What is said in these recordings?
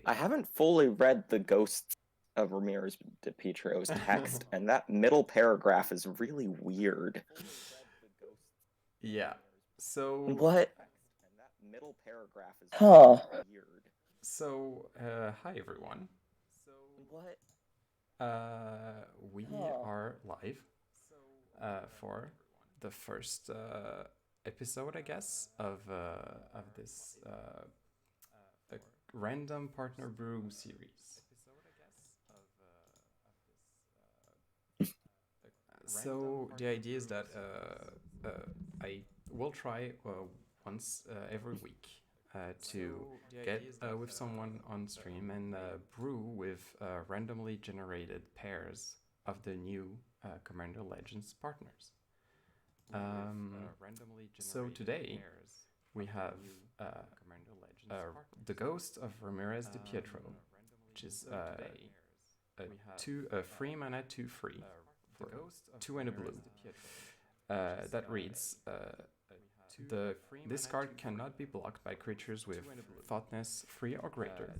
I haven't fully read the Ghosts of Ramirez de Pietro's text, and that middle paragraph is really weird. Yeah. So, What? Huh. hi everyone. What? We Huh. are live for the first episode, I guess, of this a random partner brew series. So the idea is that I will try once every week to get with someone on stream and brew with randomly generated pairs of the new Commander Legends partners. Um, so today we have uh, uh, the Ghost of Ramirez de Pietro, which is a free mana 2/3 for 2 and a blue. That reads the this card cannot be blocked by creatures with thoughtness 3 or greater.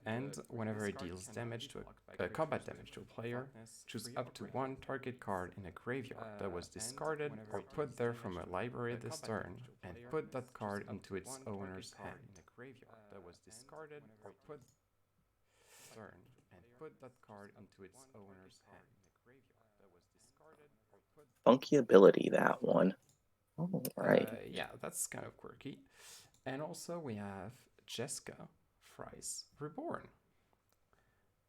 And whenever it deals damage to combat damage to a player, choose up to one target card in a graveyard that was discarded or put there from a library this turn, and put that card into its owner's hand. Funky ability, that one. All right. Yeah, that's kind of quirky. And also we have Jeska Fries Reborn.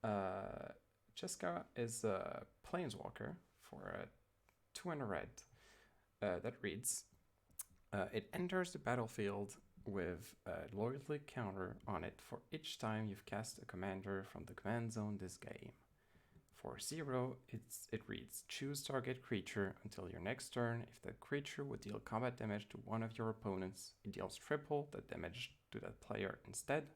Uh, Jeska is a planeswalker for a 2 and a red that reads it enters the battlefield with a loyalty counter on it for each time you've cast a commander from the command zone this game. For 0, it reads choose target creature until your next turn. If that creature would deal combat damage to one of your opponents, it deals triple that damage to that player instead.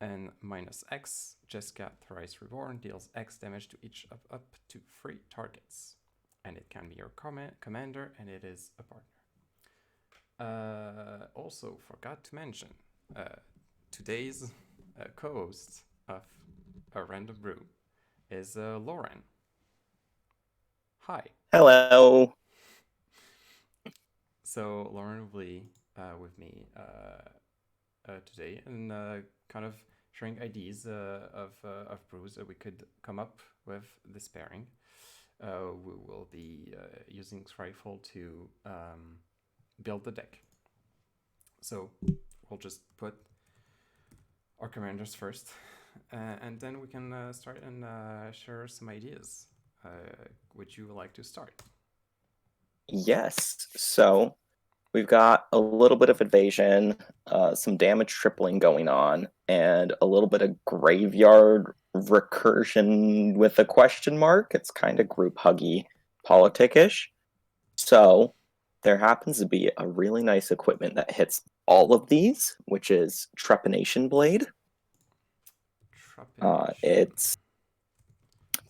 And minus X, Jeska Thrice Reborn deals X damage to each of up to 3 targets. And it can be your commander, and it is a partner. Also, forgot to mention, today's co-host of A Random Brew is Lauren. Hi. Hello. So Lauren will be with me today and kind of sharing ideas of brews that we could come up with this pairing. We will be using Scryfall to build the deck. So we'll just put our commanders first, and then we can start and share some ideas. Would you like to start? Yes. So we've got a little bit of invasion, some damage tripling going on, and a little bit of graveyard recursion with a question mark. It's kind of group huggy, politic-ish. So there happens to be a really nice equipment that hits all of these, which is Trepanation Blade. It's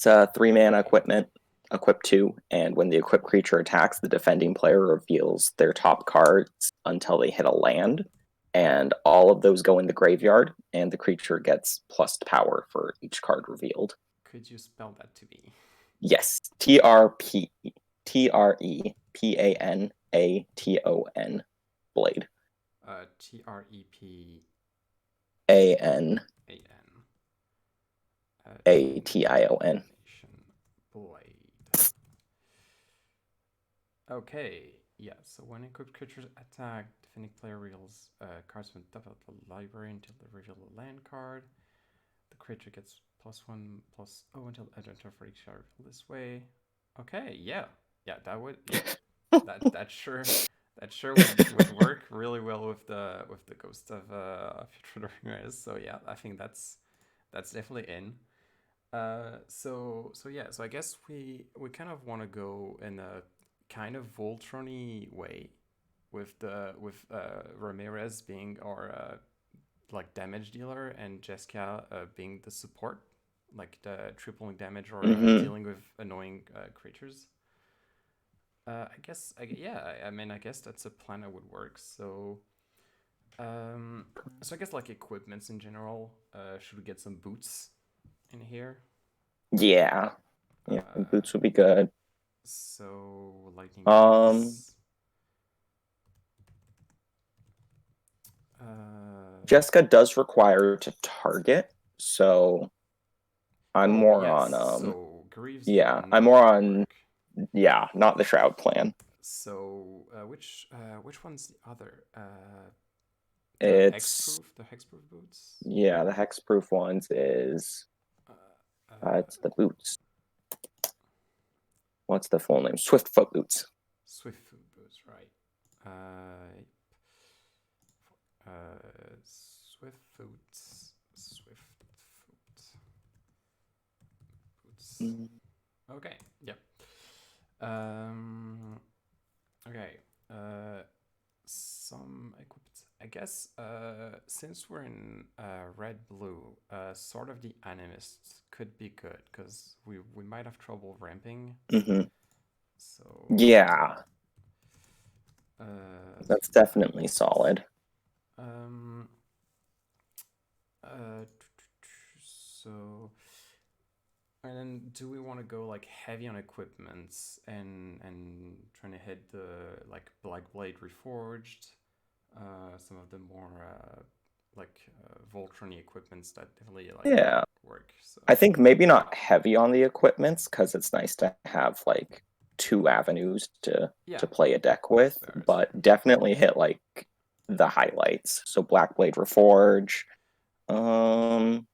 a 3-mana equipment, equip 2, and when the equipped creature attacks, the defending player reveals their top cards until they hit a land, and all of those go in the graveyard, and the creature gets plus power for each card revealed. Could you spell that to me? Yes, Trepanation Blade. Trepan Ation. Blade. Okay, yeah, so when equipped creatures attack, defending player reveals cards from the top of the library until they reveal a land card. The creature gets +1/+0 until the enter for each card this way. Okay, yeah, that would that sure would work really well with the Ghost of Future Ramirez. So yeah, I think that's definitely in. So I guess we kind of want to go in a kind of Voltron-y way with Ramirez being our like damage dealer and Jeska being the support, like the tripling damage or dealing with annoying creatures. I guess, I mean, I guess that's a plan that would work. So Um, so I guess like equipments in general. Should we get some boots in here? Yeah. Yeah, Uh, boots would be good. so lightning Um, boots. Uh, Jeska does require to target, so I'm oh more yes. on So Greaves will yeah, I'm not more really on work. yeah, not the Shroud clan. So which one's the other? The It's hexproof, the hexproof boots. yeah, the hexproof ones is Uh, uh, it's the boots. What's the full name? Swiftfoot boots. Swiftfoot boots, right? Swiftfoot boots. Mm. Okay, yep. Um, okay. Some equipment. I guess since we're in red blue, sort of the animists could be good because we might have trouble ramping. Hmm. So Yeah, so that's definitely solid. um uh so and then do we want to go like heavy on equipments and trying to hit the like Black Blade Reforged, some of the more Voltron equipments that definitely like Yeah, work. So I think maybe not heavy on the equipments because it's nice to have like two avenues yeah, to play a deck with, it's fair, it's fair. but definitely hit like the highlights. So Blackblade Reforge, um,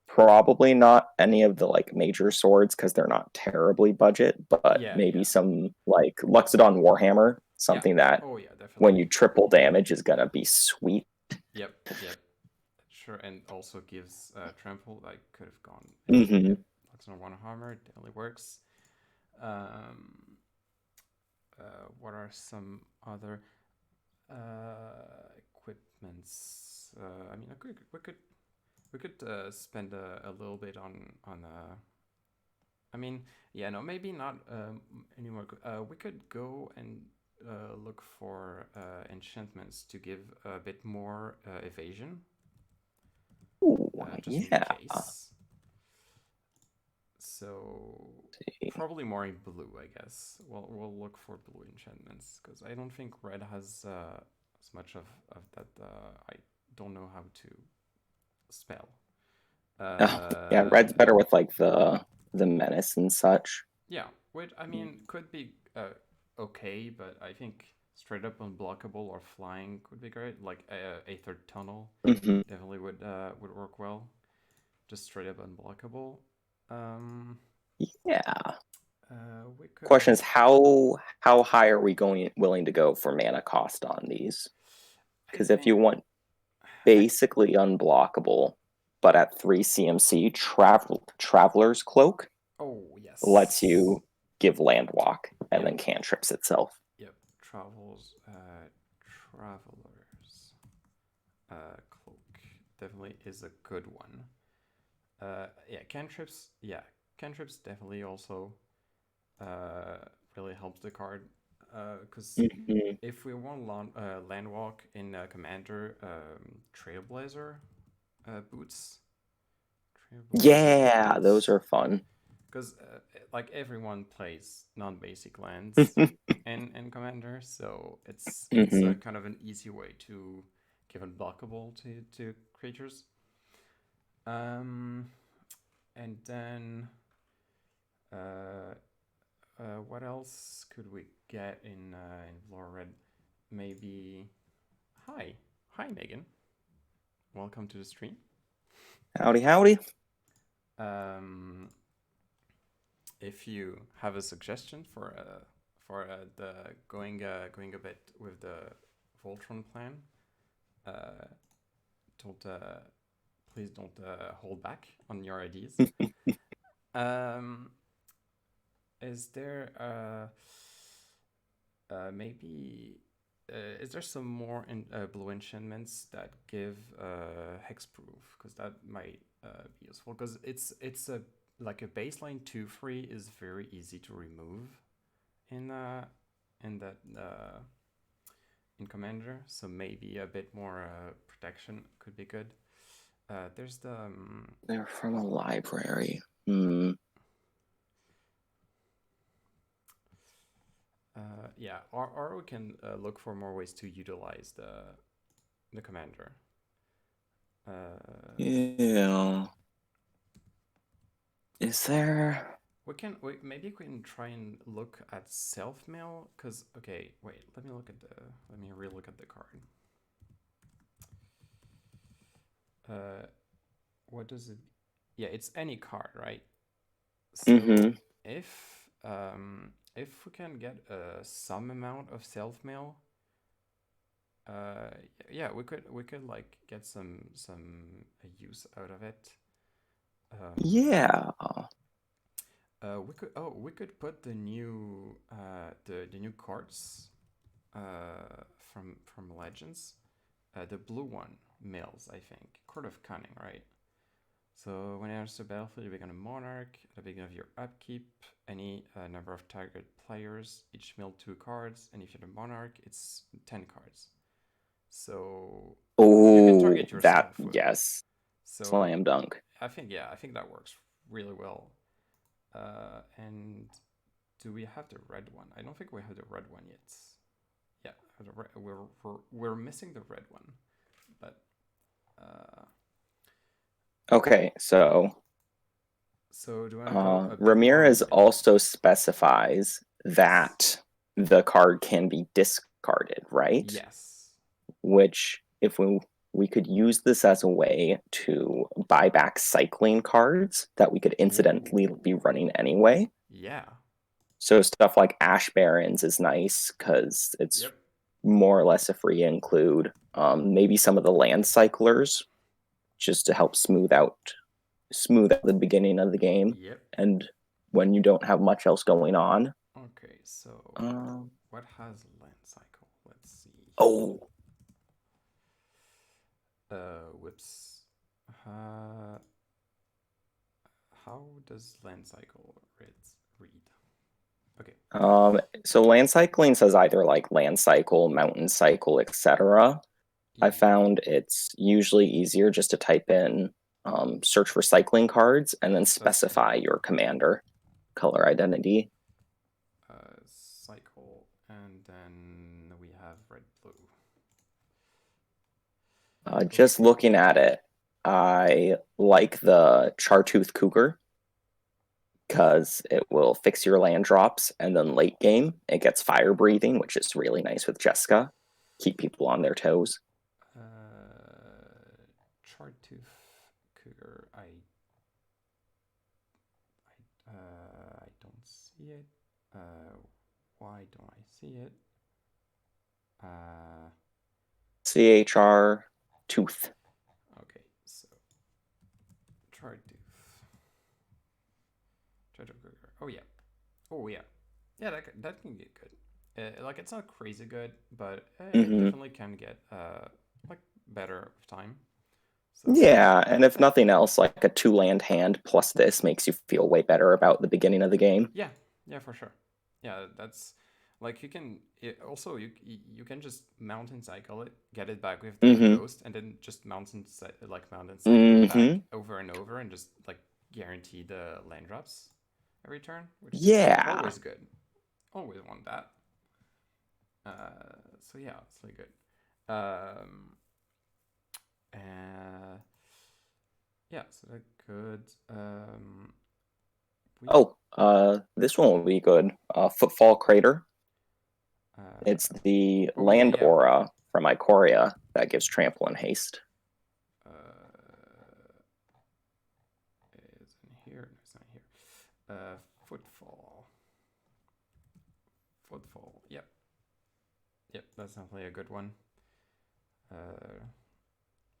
probably not any of the like major swords because they're not terribly budget, but Yeah, maybe yeah, some like Luxodon Warhammer, yeah. something that Oh yeah, when definitely. you triple damage is gonna be sweet. Yep, yep. Sure, and also gives trample. I could have gone. Hmm. Yep, Lux on one hammer definitely works. Um, what are some other equipments? I mean, we could spend a little bit on. I mean, yeah, no, maybe not anymore. We could go and look for enchantments to give a bit more evasion, Ooh, just in yeah. case. So probably more in blue, I guess. We'll look for blue enchantments because I don't think red has as much of that. I don't know how to spell. Oh, yeah, red's Uh, better with like the menace and such. yeah, which I mean could be okay, but I think straight up unblockable or flying would be great. Like a third tunnel Hmm. definitely would work well. Just straight up unblockable. Um, Yeah. we could Question is also. how high are we going willing to go for mana cost on these? I Because if you think want I basically unblockable, but at 3 CMC, Traveler's Cloak oh lets yes. you give land walk and Yep. then cantrips itself. Yep. Travelers cloak definitely is a good one. Yeah, cantrips. Yeah, cantrips definitely also uh really helps the card. Because Hmm. if we want land walk in commander, Trailblazer boots, Trailblazer Yeah, those boots, are fun. because like everyone plays non-basic lands in Commander, so it's a Hmm. kind of an easy way to give unblockable to creatures. Um, and then uh, what else could we get in Lore Red? Maybe hi Megan, welcome to the stream. Howdy, howdy. Um, if you have a suggestion for the going a bit with the Voltron plan, uh, don't please don't hold back on your ideas. Um, is there maybe is there some more blue enchantments that give hexproof? Because that might be useful. Because it's a like a baseline 2/3 is very easy to remove in that in Commander, so maybe a bit more protection could be good. There's the They're from a library. Hmm. yeah, or we can look for more ways to utilize the Commander. Yeah. Is there? Maybe we can try and look at self mail, because okay, wait, let me relook at the card. What does it? Yeah, it's any card, right? So Mm-hmm. if we can get some amount of self mail, uh, yeah, we could like get some use out of it. Yeah. We could put the new the new cards from Legends, the blue one mills, I think, Court of Cunning, right? So when it enters the battlefield, you become a monarch. At the beginning of your upkeep, any number of target players each mill 2 cards, and if you're the monarch, it's 10 cards. So you can Oh, target that, yourself with it. yes. So Slam dunk. I think that works really well. And do we have the red one? I don't think we have the red one yet. Yeah, we're missing the red one, but Okay, so so do you want to go a bit more Ramirez maybe? also specifies Yes. that the card can be discarded, right? Yes. Which, if we could use this as a way to buy back cycling cards that we could incidentally be Ooh. running anyway. Yeah. So stuff like Ash Barons is nice because it's Yep. more or less a free include. Maybe some of the land cyclers just to help smooth out the beginning of the game Yep. and when you don't have much else going on. Okay, so Um, what has land cycle? Let's see. oh, Whoops. Uh, how does land cycle read? Okay. so land cycling says either like land cycle, mountain cycle, etc. I found it's usually easier just to type in search for cycling cards and then That's true. specify your commander color identity. Cycle, and then we have red blue. Just looking at it, I like the Chartooth Cougar because it will fix your land drops, and then late game it gets fire breathing, which is really nice with Jeska. Keep people on their toes. Chartooth cougar. I don't see it. Why don't I see it? CHR Tooth. Okay, so Chartooth. Chartooth cougar. Oh yeah. Oh yeah. Yeah, that can get good. Like it's not crazy good, but it Mm-hmm. definitely can get like better with time. So Yeah, and if nothing else, like a 2 land hand plus this makes you feel way better about the beginning of the game. yeah, yeah, for sure. Yeah, that's like you can also you can just mountain cycle it, get it back with the Mm-hmm. ghost, and then just mountain cycle it back Mm-hmm. over and over, and just like guarantee the land drops every turn, which is Yeah. always good. Always want that. So yeah, it's really good. Uh, yeah, so that good. We Oh, this one will be good. Footfall Crater. It's uh, the oh yeah, land yeah. aura from Ikoria that gives trample and haste. Uh, is in here? No, it's not here. Footfall. Footfall. Yep. Yep. That's definitely a good one. Uh,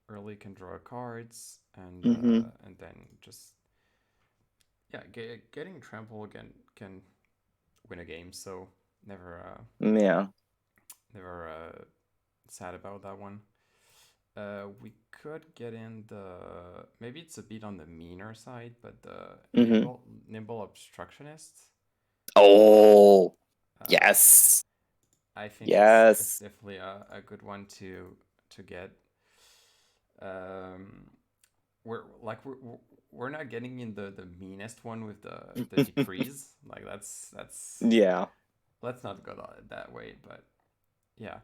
early can draw cards, Mm-hmm. and then just yeah, getting trample again can win a game. So never Yeah. never sad about that one. We could get in the maybe it's a bit on the meaner side, but the Mm-hmm. nimble obstructionist. Oh, Uh, yes. I think it's Yes. definitely a good one to get. Um, we're not getting in the meanest one with the decrease. Like that's Yeah. let's not go that way. But yeah,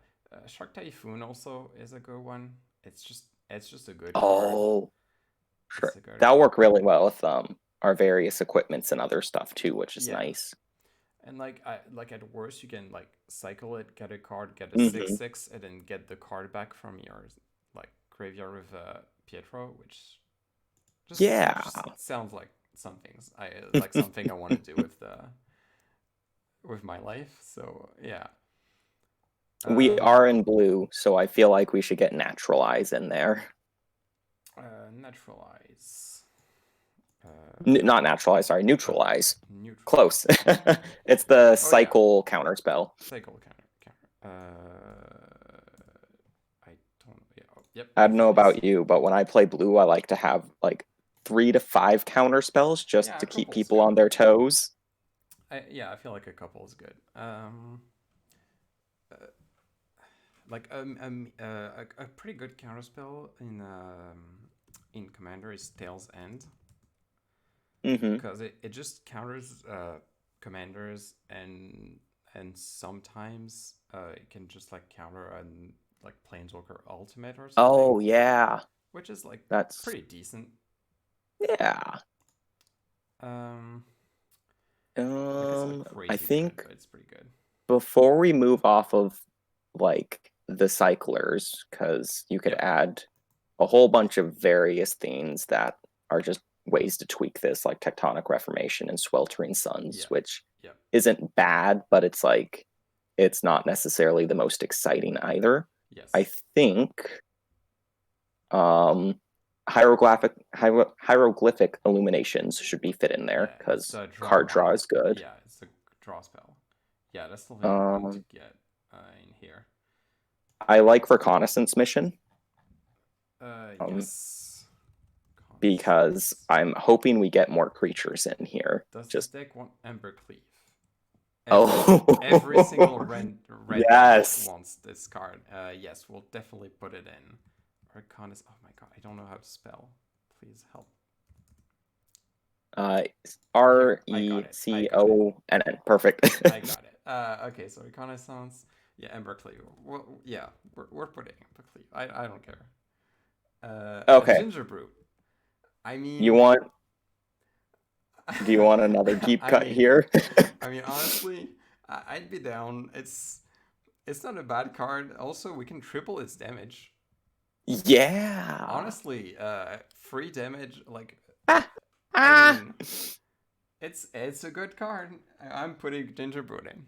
Shark Typhoon also is a good one. It's just a good card. Oh, It's sure. a good That'll card. work really well with our various equipments and other stuff too, which is Yeah, nice. and like at worst you can like cycle it, get a card, get a six Hmm. six, and then get the card back from your like graveyard with Pietro, which just Yeah. sounds like something I want to do with my life. So yeah, We um, are in blue, so I feel like we should get naturalize in there. Naturalize, Not naturalize, sorry, oh, neutralize. neutral. Close. It's the Oh yeah, cycle counter spell. cycle counter. I don't. Yeah, oh, yep, I I don't know found this. about you, but when I play blue, I like to have like 3 to 5 counter spells just Yeah, a to keep couple's people good. on their toes. I feel like a couple is good. Uh, like a pretty good counterspell in Commander is Tail's End, Hmm. because it just counters commanders, and sometimes it can just like counter an like Planeswalker Ultimate or something, Oh yeah, which is like that's pretty decent. yeah. Um, like it's not I crazy good, think but it's pretty good. before we move off of like the cyclers, because you could Yep. add a whole bunch of various things that are just ways to tweak this, like tectonic reformation and sweltering suns, Yeah. which Yep. isn't bad, but it's like it's not necessarily the most exciting either. I Yes. think um hieroglyphic illuminations should be fit in Yeah, there it's because the draw card draw one. is good. Yeah, it's the draw spell. Yeah, that's definitely a good one to Um, get in here. I like reconnaissance mission um, Yes. because Constance. I'm hoping we get more creatures in here. Does this Just deck want Ember Cleave? Every single oh, red deck yes. wants this card. Yes, we'll definitely put it in. Reconnaissance. Oh my god, I don't know how to spell. Please help. Uh, Here, I got it. I got it. RECONN. Perfect. I got it. Okay, so Reconnaissance. Yeah, Ember Cleave. Well, yeah, we're putting Ember Cleave. I don't care. A Okay. ginger brew. I You mean, want? Do you want another deep I cut mean, here? honestly, I'd be down. It's not a bad card. Also, we can triple its damage. Yeah. Honestly, free damage. Like, Ah, I ah. mean, it's a good card. I'm putting Gingerbread in.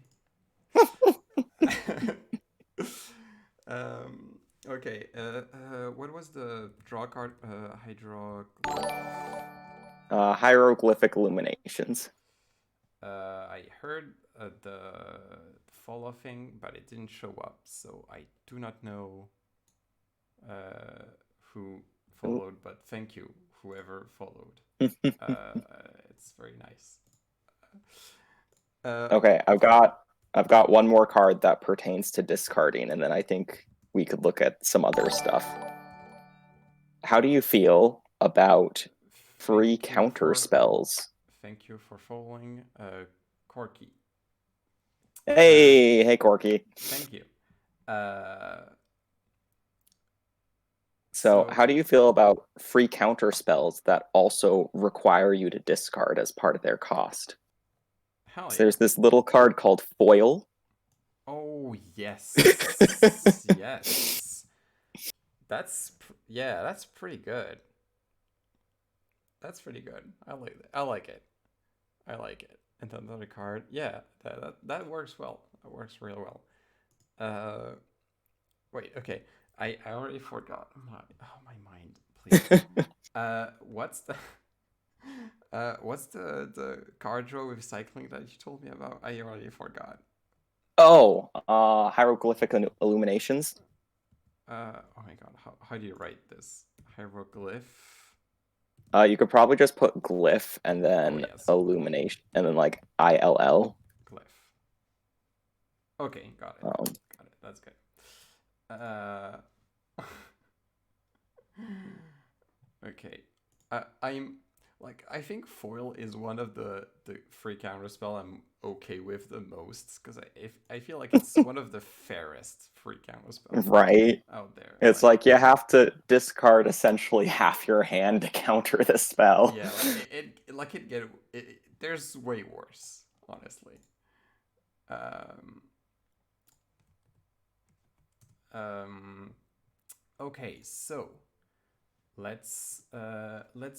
um. Okay. What was the draw card? Hieroglyphic illuminations. I heard the follow thing, but it didn't show up, so I do not know who followed. But thank you, whoever followed. Uh, it's very nice. Uh, Okay, I've got one more card that pertains to discarding, and then I think we could look at some other stuff. How do you feel about free thank you counter for spells? following, Corky. Uh, Hey, Corky. thank you. Uh, So, so how do you feel about free counter spells that also require you to discard as part of their cost? hell So yeah. there's this little card called Foil. Oh yes, yes. Yeah, that's pretty good. That's pretty good. I like it. I like it. I like it. And then another card. Yeah, that works well. That works real well. Uh, wait. Okay. I already forgot. My mind. Please. What's the card draw with cycling that you told me about? I already forgot. Oh, hieroglyphic illuminations. Oh my god. How do you write this? Hieroglyph. You could probably just put glyph and Oh then yes. illumination and then like ILL. Glyph. Okay, got it. Um, Got it. That's good. Uh, okay. I'm like I think foil is one of the free counter spell I'm okay with the most because I feel like it's one of the fairest free counter spells right? out there. It's Like like you have to discard essentially half your hand to counter the spell. yeah, like there's way worse, honestly. Um, um, okay, so let's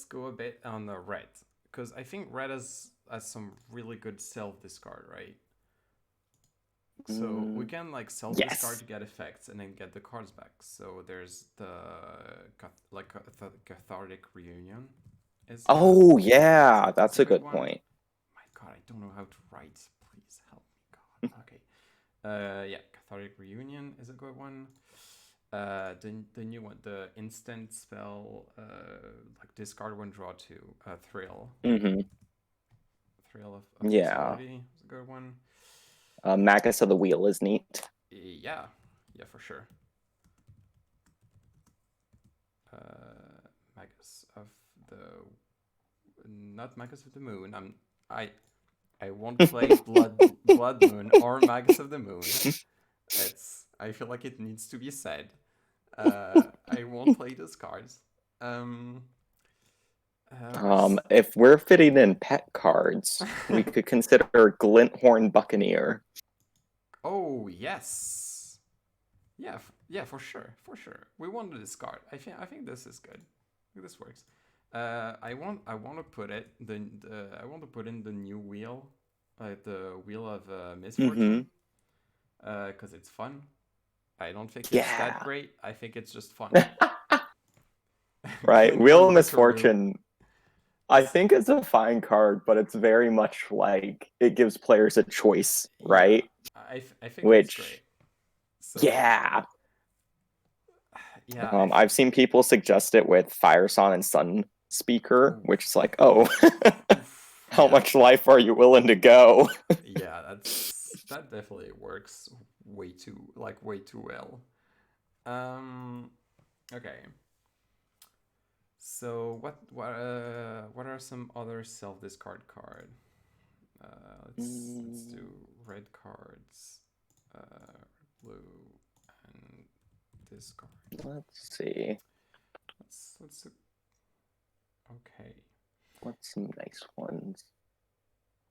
go a bit on the red because I think red has some really good self discard, right? So we Mm, can like self discard yes. to get effects and then get the cards back. So there's the cathartic reunion. Oh, yeah, Is that's a a good good one. point. My God, I don't know how to write. Please help me, God. Okay. Yeah, cathartic reunion is a good one. The new one, the instant spell, like discard one, draw two, thrill, Hmm. of Yeah. possibility is a good one. Magus of the Wheel is neat. Yeah, yeah, for sure. Magus of the not Magus of the Moon. I I won't play Blood Moon or Magus of the Moon. It's I feel like it needs to be said. I won't play those cards. Um, where's If we're fitting in pet cards, we could consider Glinthorn Buccaneer. oh yes, yeah, yeah, for sure, for sure. We want to discard. I think this is good. This works. I want to put it I want to put in the new wheel, like the wheel of Hmm. misfortune, because it's fun. I don't think it's that Yeah. great. I think it's just fun. Right. Wheel Glinthorn of Buckaroo. Misfortune, I think it's a fine card, but it's very much like it gives players a choice, Yeah, right? I think it's great. Which, So yeah. yeah, I've seen people suggest it with Fire Song and Sun Speaker, which is oof, like, oh, oof, how yeah, much life are you willing to go? yeah. That definitely works way too well. Um, okay. So what are some other self discard card? Let's do Mm, red cards, blue, and discard. let's see. Let's okay. What's some nice ones?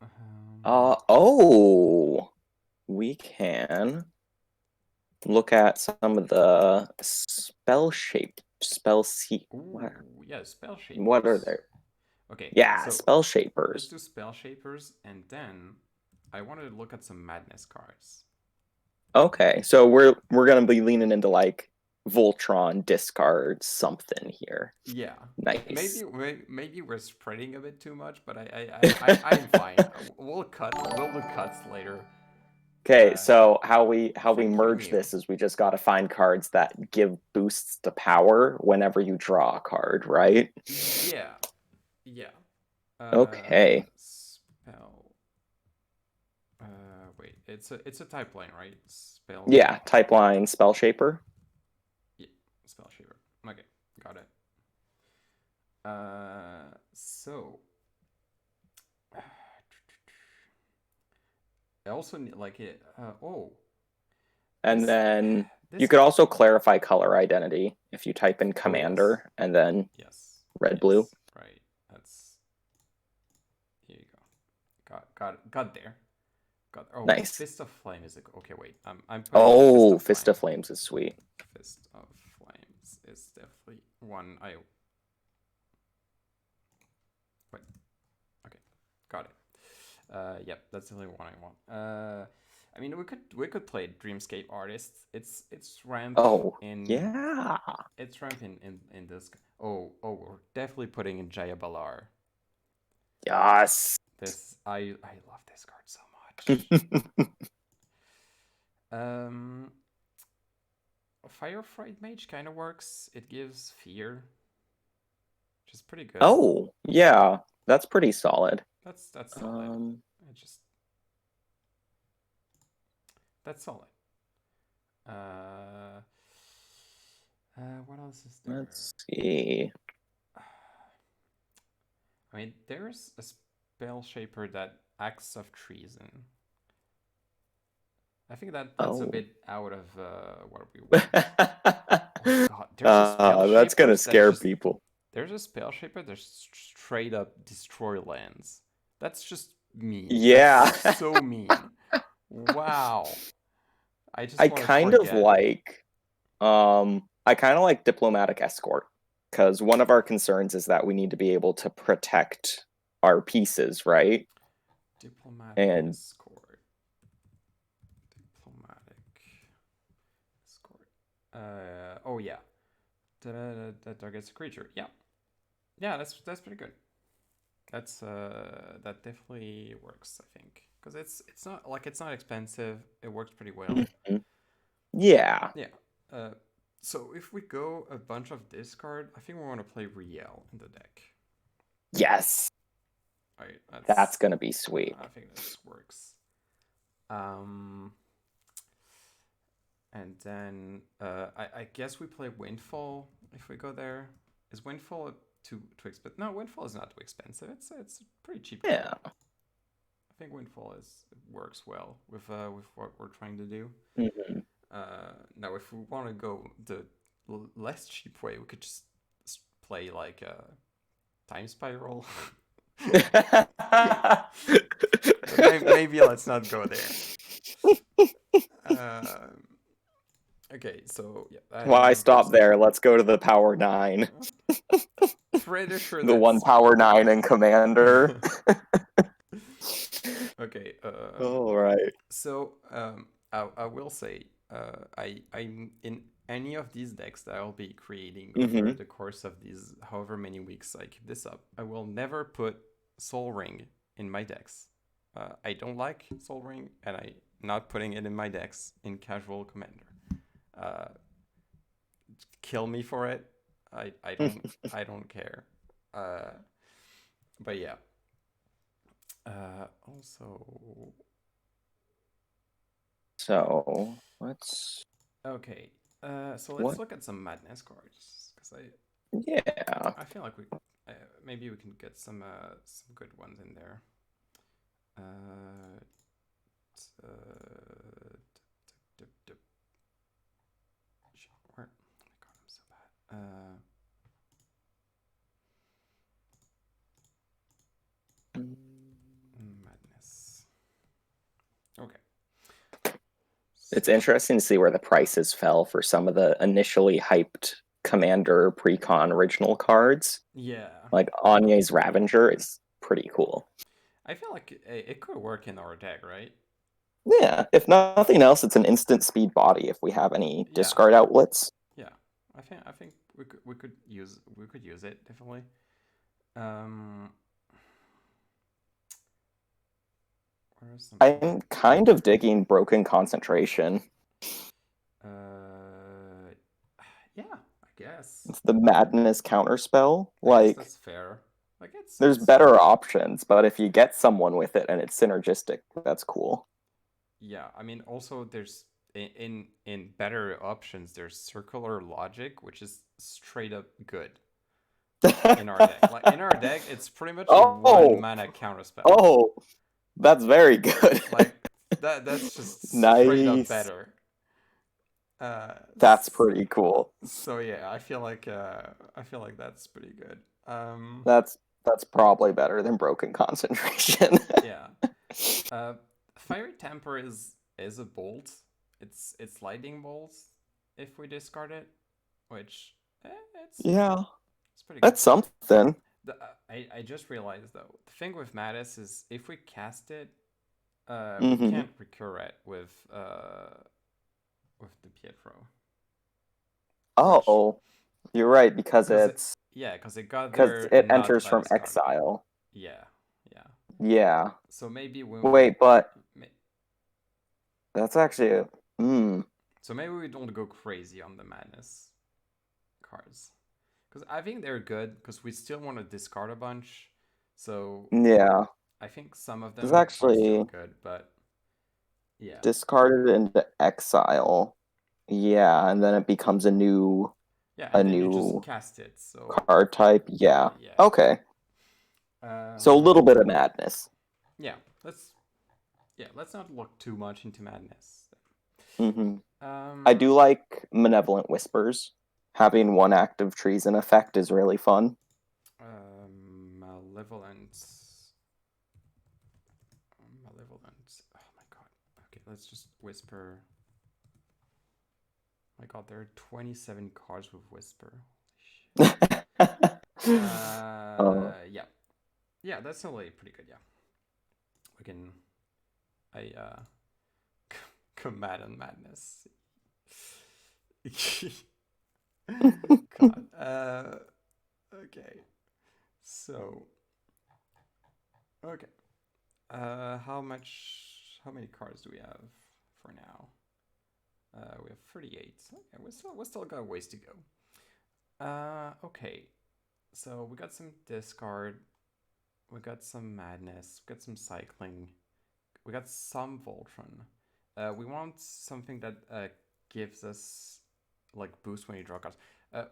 Um, Oh, we can look at some of the ooh, yeah, spell what are shapers. there? Okay, Yeah, so spell let's shapers. do spell shapers, and then I wanted to look at some madness cards. Okay, so we're gonna be leaning into like Voltron discard something here. Yeah, Nice. maybe we're spreading a bit too much, but I'm fine. We'll do cuts later. Okay, Uh, so how we thank you, merge Mew. this is we just gotta find cards that give boosts to power whenever you draw a card, right? Yeah, yeah. Okay. Spell. Wait, it's a type line, right? Spell. Yeah, type line spell shaper. Yeah, spell shaper. Okay, got it. So I also need like it. Oh, And this then you this. could also clarify color identity if you type in Oh yes, commander and then yes, red blue. yes. Right. That's here you go. Got there. Got. Oh, Nice. Fist of Flame is a. Okay, wait. I'm putting in Fist Oh, of Fist of Flame. Flames is sweet. Fist of Flames is definitely one. I wait. Okay, got it. Yep, that's the only one I want. I mean, we could play Dreamscape Artists. It's ramp Oh, in yeah. it's ramp in this. We're definitely putting in Jaya Balar. Yes. This I love this card so much. Um, Firefright Mage kind of works. It gives fear, which is pretty good. Oh, yeah. That's pretty solid. That's solid. Um, I just That's solid. Uh, what else is there? Let's see. I mean, there's a spell shaper that acts of treason. I think that's a Oh. bit out of what we want. Oh god, there's a spell That's shaper gonna that scare just people. there's a spell shaper that straight up destroy lands. That's just mean. That's Yeah. so mean. Wow. I just I want to kind of forget. like diplomatic escort because one of our concerns is that we need to be able to protect our pieces, right? Diplomatic And escort. Diplomatic escort. Oh yeah. That targets a creature. Yeah. Yeah, that's pretty good. That definitely works, I think, because it's not expensive. It works pretty well. Mhm. Yeah. Yeah. Uh, so if we go a bunch of discard, I think we want to play Riel in the deck. Yes. Right. That's gonna be sweet. I think this works. Um, and then I guess we play Windfall if we go there. Is Windfall too expensive? No, Windfall is not too expensive. It's a pretty cheap card. Yeah. I think Windfall works well with what we're trying to do. Mhm. Now, if we want to go the less cheap way, we could just play like a time spiral. Maybe let's not go there. Okay, so yeah, Why there's stop there? Let's go to the Power 9. pretty sure The one that's Power 9 and Commander. okay. All right. So I will say I'm in any of these decks that I'll be creating over Mm-hmm. the course of these however many weeks I keep this up. I will never put Soul Ring in my decks. I don't like Soul Ring, and I'm not putting it in my decks in Casual Commander. Uh, Kill me for it. I don't care. Uh, but yeah. Also, So let's. okay. So let's What? look at some madness cards because Yeah. I feel like maybe we can get some good ones in there. Uh, where? Oh my god, I'm so bad. Madness. Okay. It's So interesting to see where the prices fell for some of the initially hyped Commander pre-con original cards. yeah, Like Anye's Ravager is pretty cool. I feel like it could work in our deck, right? Yeah, if nothing else, it's an instant speed body if we have any Yeah, discard outlets. yeah. I think we could use it definitely. Um, where are some other I'm kind cards? of digging Broken Concentration. Uh, yeah, I guess. It's the Madness counterspell. I guess Like, that's fair. Like there's it's better options, but if you get someone with it and it's synergistic, that's cool. yeah. I mean, also there's in better options. There's circular logic, which is straight up good in our deck. Like in our deck, it's pretty much a one Oh, mana counterspell. oh, that's very good. Like that's just straight up Nice. better. Uh, That's pretty cool. so yeah, I feel like that's pretty good. That's that's probably better than Broken Concentration. Yeah. Uh, Fiery Temper is a bolt. It's lightning bolts if we discard it, which eh, it's Yeah, it's pretty good. that's something. I just realized though the thing with Mattis is if we cast it, we Hmm. can't recur it with the Pietro, which Oh, you're right because because it it's yeah because it got because there it not enters by from discarding. exile. Yeah, yeah. Yeah. So maybe when we Wait, but that's actually a, hmm. so maybe we don't go crazy on the Madness cards. Because I think they're good because we still want to discard a bunch. So Yeah. I think some of It's them are still actually good, but Yeah. Discarded into exile. Yeah, and then it becomes Yeah, a and then you just new cast it. So card type. Yeah. yeah. Okay. So a Um, little bit of madness. yeah. Let's not look too much into madness. Hmm. I Um, do like Malevolent Whispers. Having one active treason effect is really fun. Malevolence. Malevolence. Oh my god. Okay, let's just whisper. My god, there are 27 cards with whisper. Oh. Yeah. Yeah, that's totally pretty good, yeah. We can I Command and Madness. God. Okay. So okay. How many cards do we have for now? We have 38. Okay, we still got a ways to go. Okay. So we got some discard. We got some madness. We got some cycling. We got some voltron. We want something that gives us like boost when you draw cards.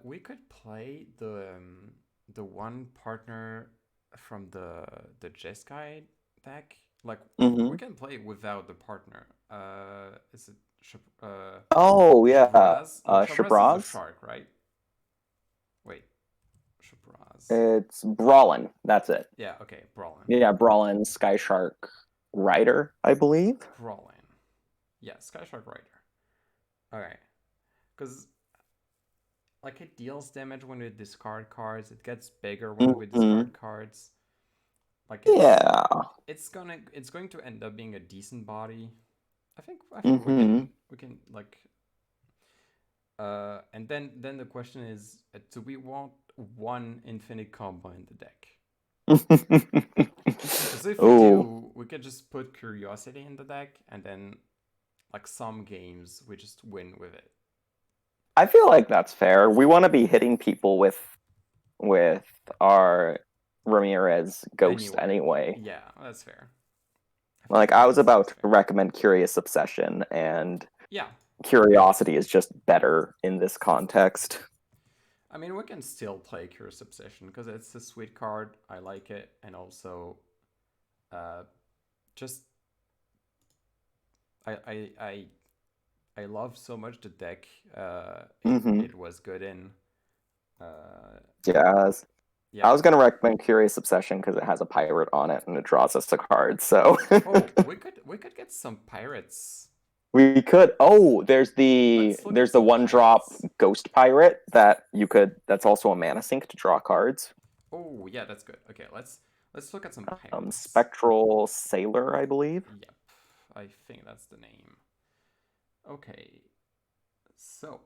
We could play the one partner from the Jeska deck. Like we Hmm. can play without the partner. Is it Oh yeah. Shabraz? No, Shabraz is the Shabraz? shark, right? Wait, Shabraz. It's Brawlin. That's it. Yeah, okay, Brawlin. Yeah, Brawlin, Sky Shark, Rider, I believe. Brawlin. Yeah, Sky Shark Rider. Okay, because like it deals damage when we discard cards. It gets bigger when we Hmm. discard cards. Like Yeah. it's going to end up being a decent body. I think Hmm. we can like and then the question is do we want one infinite combo in the deck? Because if we Oh, do, we could just put curiosity in the deck and then like some games we just win with it. I feel like that's fair. We want to be hitting people with our Ramirez ghost Anyway, anyway. yeah, that's fair. Like I I think was that's about to fair. recommend Curious Obsession, and Yeah, Curiosity is just better in this context. I mean, we can still play Curious Obsession because it's a sweet card. I like it, and also, uh, just I I I I love so much the deck. Hmm. It was good in. Uh, Yes. yeah. I was gonna recommend Curious Obsession because it has a pirate on it and it draws us a card. So Oh, we could get some pirates. we could. Oh, Let's look at there's the some one drop pirates. Ghost Pirate that you could. That's also a mana sink to draw cards. Oh yeah, that's good. Okay, let's look at some pirates. Spectral Sailor, I believe. Yep, I think that's the name. Okay, so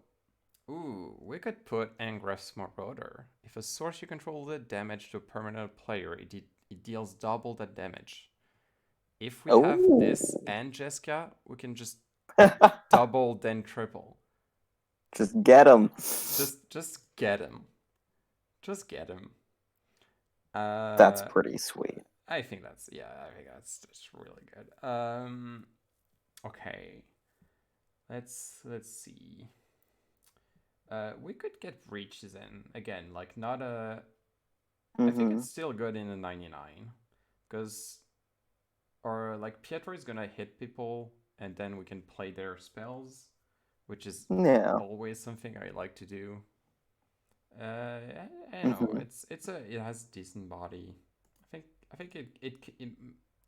ooh, we could put Angrath's Marauder. If a source you control did damage to a permanent player, it deals double that damage. If we have this Oh, and Jeska, we can just double then triple. just get him. Just get him. Just get him. That's Uh, pretty sweet. I think that's really good. Okay. Let's see. We could get breaches in again, like not a. I think Hmm. it's still good in a 99, because or like Pietro is gonna hit people and then we can play their spells, which is Yeah. always something I like to do. I don't know. Hmm. It has decent body. I think it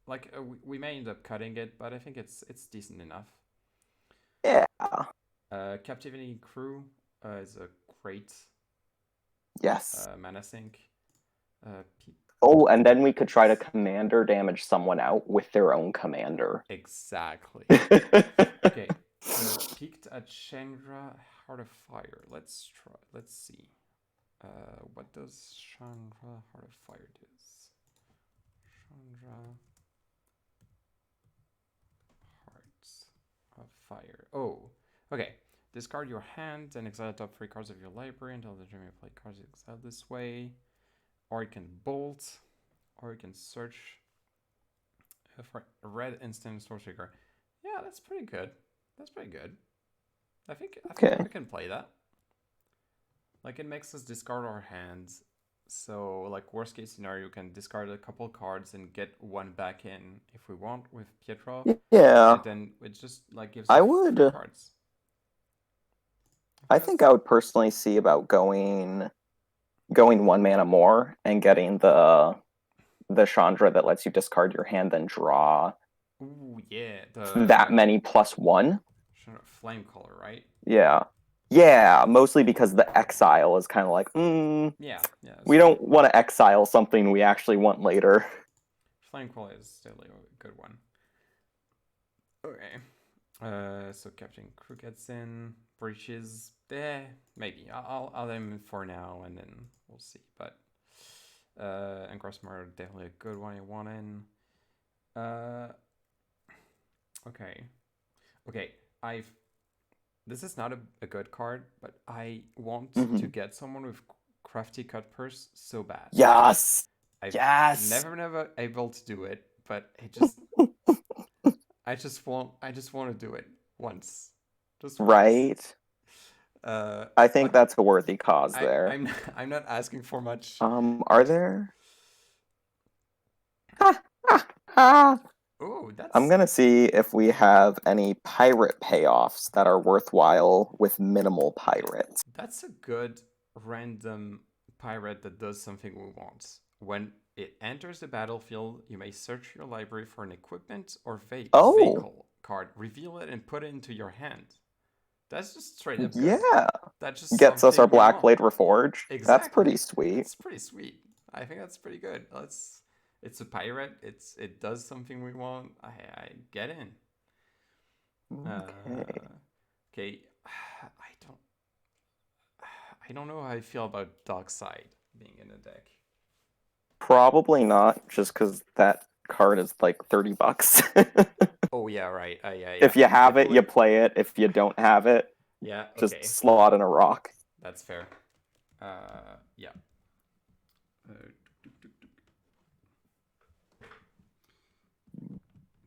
like we may end up cutting it, but I think it's decent enough. Yeah. Captivating Crew is a great Yes. mana sink. Uh, Oh, and then we could try to commander damage someone out with their own commander. exactly. Hmm. Okay. Peaked at Chandra Heart of Fire. Let's try. Let's see. What does Chandra Heart of Fire do? Chandra Hearts of Fire. Oh, okay. Discard your hand and exile top 3 cards of your library until the time you play cards exiled this way. Or you can bolt, or you can search for a red instant source trigger. Yeah, that's pretty good. That's pretty good. I think Okay. we can play that. Like it makes us discard our hands. So like worst case scenario, we can discard a couple cards and get one back in if we want with Pietrov, and Yeah. then it just like gives us I free would. cards. I I think think that's I would personally see about going 1 mana more and getting the Chandra that lets you discard your hand, then draw ooh yeah that many +1. flame color, right? Yeah. Yeah, mostly because the exile is kind of like, Yeah, yeah, that's we true. don't want to exile something we actually want later. Flame color is still a good one. Okay. So Captain Crew gets in. Breaches, maybe. I'll aim for now, and then we'll see. But and Grossmar definitely a good one. I want in. Okay, okay. I've This is not a good card, but I want to Mhm. get someone with crafty cut purse so bad. Yes. I've Yes. never able to do it, but I just want to do it once, just once. Right. I think Like that's a worthy cause there. I'm not asking for much. Are there? Ha, ha, ha. Oh, I'm gonna see if we have any pirate payoffs that are worthwhile with minimal pirates. that's a good random pirate that does something we want. When it enters the battlefield, you may search your library for an equipment or Oh, vehicle card, reveal it, and put it into your hand. That's just straight up good. yeah. That's just Gets us our something we Black want. Blade Reforged. That's Exactly. pretty sweet. That's pretty sweet. I think that's pretty good. It's a pirate. It does something we want. I get in. Okay. Uh, okay. Don't I don't know how I feel about Dark Side being in the deck. Probably not, just because that card is like $30. Oh yeah, right. Yeah. If you have it, you Definitely. play it. If you don't have it, Yeah. just Okay. slot in a rock. That's fair. Yeah. Uh,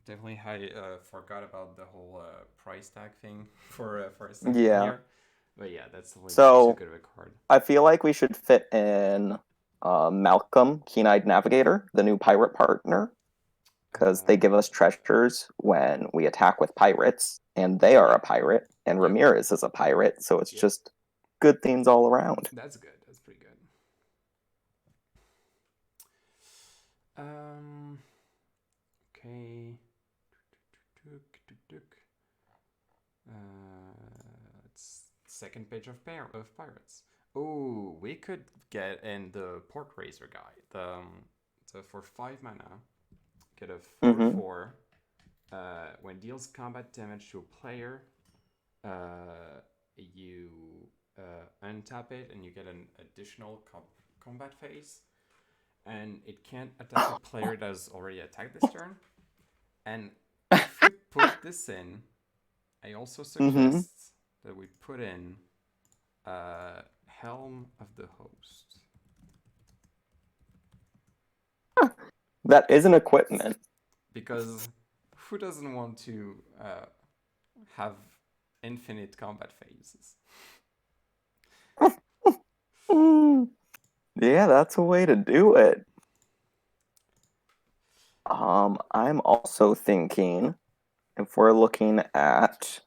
Definitely, I forgot about the whole price tag thing for a second Yeah. here. But yeah, that's like too So good of a card. I feel like we should fit in Malcolm, Keen-Eyed Navigator, the new pirate partner, because they give us Uh, treasures when we attack with pirates, and they are a pirate, and yep. Ramirez is a pirate, so it's Yep. just good things all around. That's good. That's pretty good. Um. Okay. It's second page of pirates. Oh, we could get in the Pork Raiser guy. So for 5 mana, get a 4/4. When deals combat damage to a player, you untap it and you get an additional combat phase. And it can't attack a player that has already attacked this turn. And if we put this in, I also Mm-hmm. suggest that we put in Helm of the Host. That is an equipment. Because who doesn't want to have infinite combat phases? Yeah, that's a way to do it. I'm also thinking if we're looking at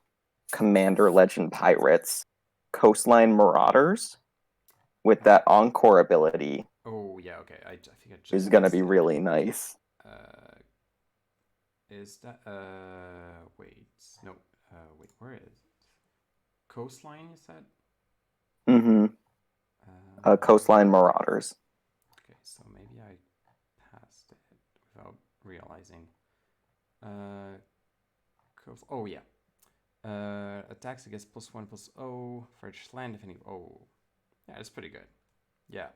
Commander Legend Pirates, Coastline Marauders with that Encore ability Oh, yeah, okay. I think I is just going to mixed be it. really nice. Is that. Wait. No. Wait, where is it? Coastline, is that? Mm-hmm. Coastline Marauders. Okay, so maybe I passed it without realizing. Uh, oh yeah. Attacks against +1/+0 for each land defending. Oh, yeah, that's pretty good. Yeah.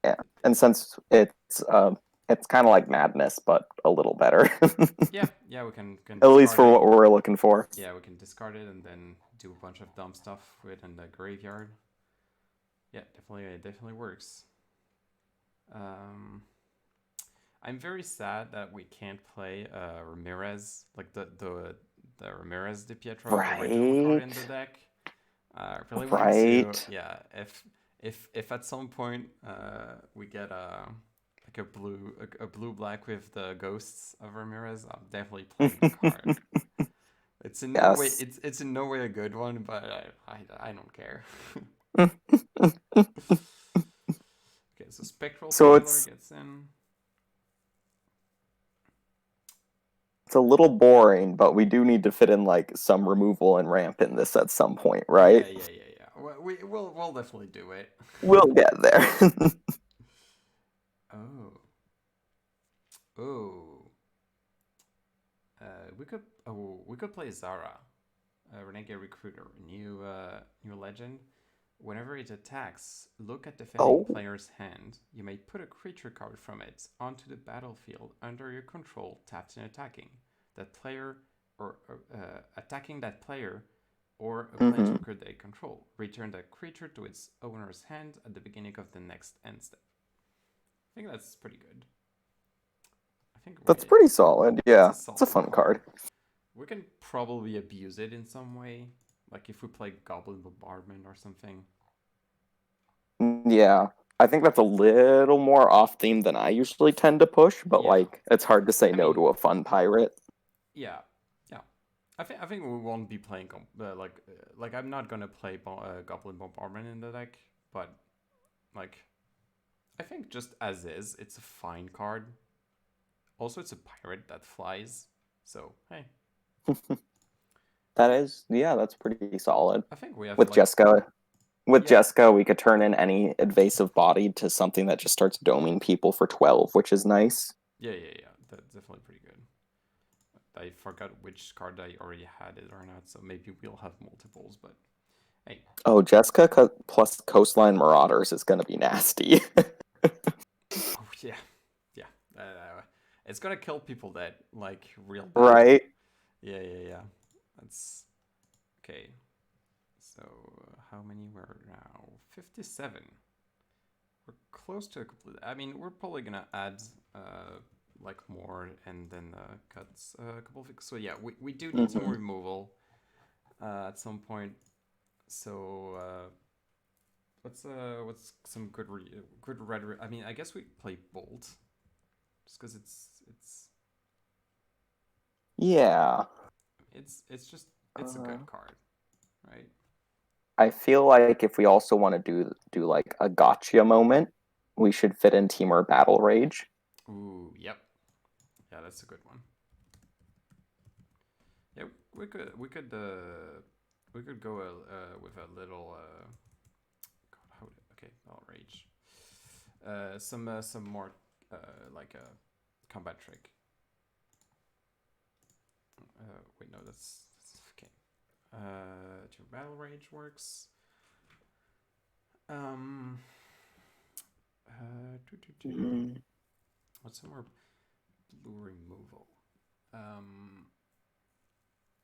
Yeah, and since it's kind of like Madness, but a little better. Yeah. We can At least discard for it. what we're looking for. Yeah, we can discard it and then do a bunch of dumb stuff with in the graveyard. Yeah, it definitely works. I'm very sad that we can't play Ramirez, like the Ramirez Di Pietro original card in Right. the deck. I really want to, Right. yeah. If at some point we get a blue black with the ghosts of Ramirez, I'm definitely playing the card. It's in no way Yes. it's in no way a good one, but I don't care. Okay, so Spectral So Sailor it's gets in. it's a little boring, but we do need to fit in like some removal and ramp in this at some point, Yeah, right? yeah, yeah, yeah. We'll definitely do it. We'll get there. Oh, oh. We could play Zara, Renegade Recruiter, new legend. Whenever it attacks, look at defending Oh. player's hand. You may put a creature card from it onto the battlefield under your control, tapped and attacking. That player or attacking that player or a Hmm. planeswalker they control. Return that creature to its owner's hand at the beginning of the next end step. I think that's pretty good. I think That's pretty solid. it's a Yeah. It's a solid fun card. card. We can probably abuse it in some way, like if we play Goblin Bombardment or something. Yeah. I think that's a little more off theme than I usually tend to push, but Yeah, like it's hard to say I no mean, to a fun pirate. yeah, yeah. I think we won't be playing like I'm not gonna play Goblin Bombardment in the deck, but like I think just as is, it's a fine card. Also, it's a pirate that flies, so hey, That is, yeah, that's pretty solid. I think we have With like Jeska, with yeah, Jeska, we could turn in any invasive body to something that just starts doming people for 12, which is nice. yeah. That's definitely pretty good. I forgot which card I already had it or not, so maybe we'll have multiples. But hey, Oh, Jeska plus Coastline Marauders is going to be nasty. oh yeah, yeah. It's gonna kill people that like real bad. Right? Yeah. That's okay. So how many were now? 57. We're close to a complete. I mean, we're probably gonna add like more and then cut a couple of things. So yeah, we do need some Hmm. removal at some point. So what's some good red? I mean, I guess we play Bolt just because Yeah. it's just it's a Uh, good card, right? I feel like if we also want to do like a gotcha moment, we should fit in Temur Battle Rage. Ooh, yep, yeah, that's a good one. Yeah, we could go with a little God, okay, Battle Rage. Some more like a combat trick. Wait, no, that's okay. Your Battle Rage works. Um, do, do, do. Mm. What's some more blue removal? Um,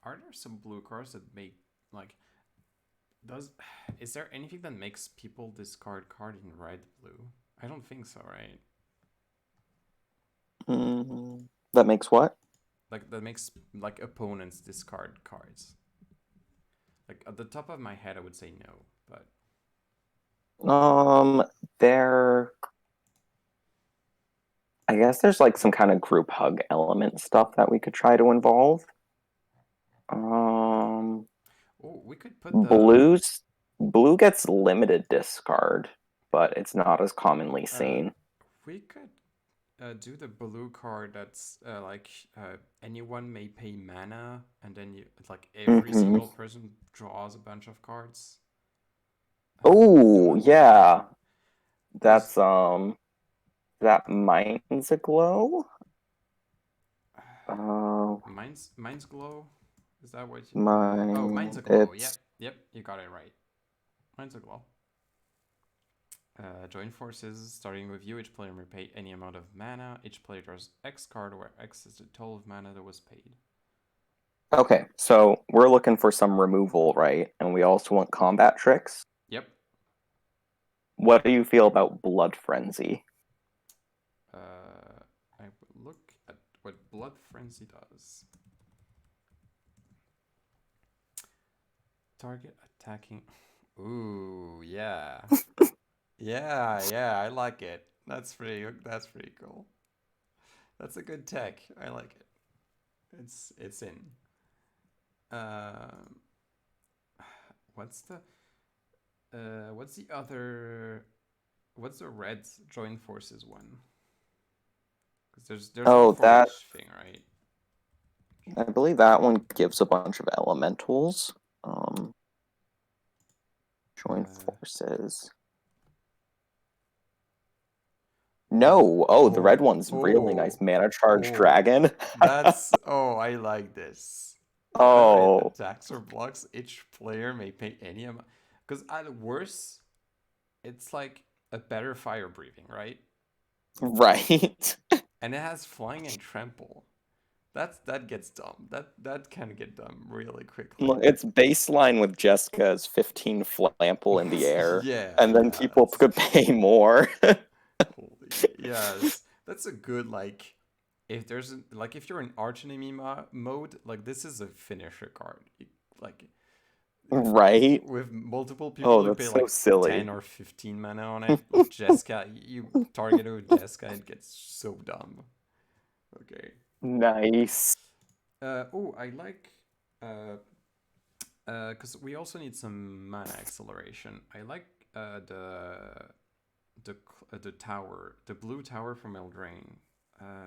are there some blue cards that make like does is there anything that makes people discard card in red blue? I don't think so, right? That makes what? Like that makes like opponents discard cards. Like at the top of my head, I would say no, but Um, there. I guess there's like some kind of group hug element stuff that we could try to involve. Um, oh, we could put the blues. Blue gets limited discard, but it's not as commonly uh, seen. we could do the blue card that's anyone may pay mana, and then you it's like every Hmm. single person draws a bunch of cards. That Oh, might work. yeah. There's That's that Mind's a glow. Uh, Mine's Glow. Is that what? Oh, Mine's mine. a Glow. It's Yep. You got it right. Mine's a Glow. Join forces. Starting with you, each player may pay any amount of mana. Each player draws X card, where X is the total of mana that was paid. okay. So we're looking for some removal, right? And we also want combat tricks. Yep. What do you feel about Blood Frenzy? I look at what Blood Frenzy does. target attacking. Ooh, yeah. Yeah, I like it. That's pretty cool. That's a good tech. I like it. It's in. Um, what's the what's the other what's the red join forces one? Because there's one Oh, for that each thing, right? I believe that one gives a bunch of elementals. Join Uh, forces. No. Oh, the red oh, one's really nice. oh, Mana charge oh. dragon. That's oh, I like this. Whenever it Oh, attacks or blocks, each player may pay any amount. Because at worst, it's like a better fire breathing, right? right. And it has flying and trample. That gets dumb. That can get dumb really quickly. Its baseline with Jeska is 15 flample in the air, Yeah, and then yeah, people that's could true. pay more. Holy, yes, that's a good like. If there's like if you're in arch enemy mode, like this is a finisher card. Like if Right? with multiple people Oh, who that's pay so like silly. 10 or 15 mana on it, like Jeska, you target it with Jeska, it gets so dumb. Okay. Nice. Oh, I like because we also need some mana acceleration. I like the tower, the blue tower from Eldraine,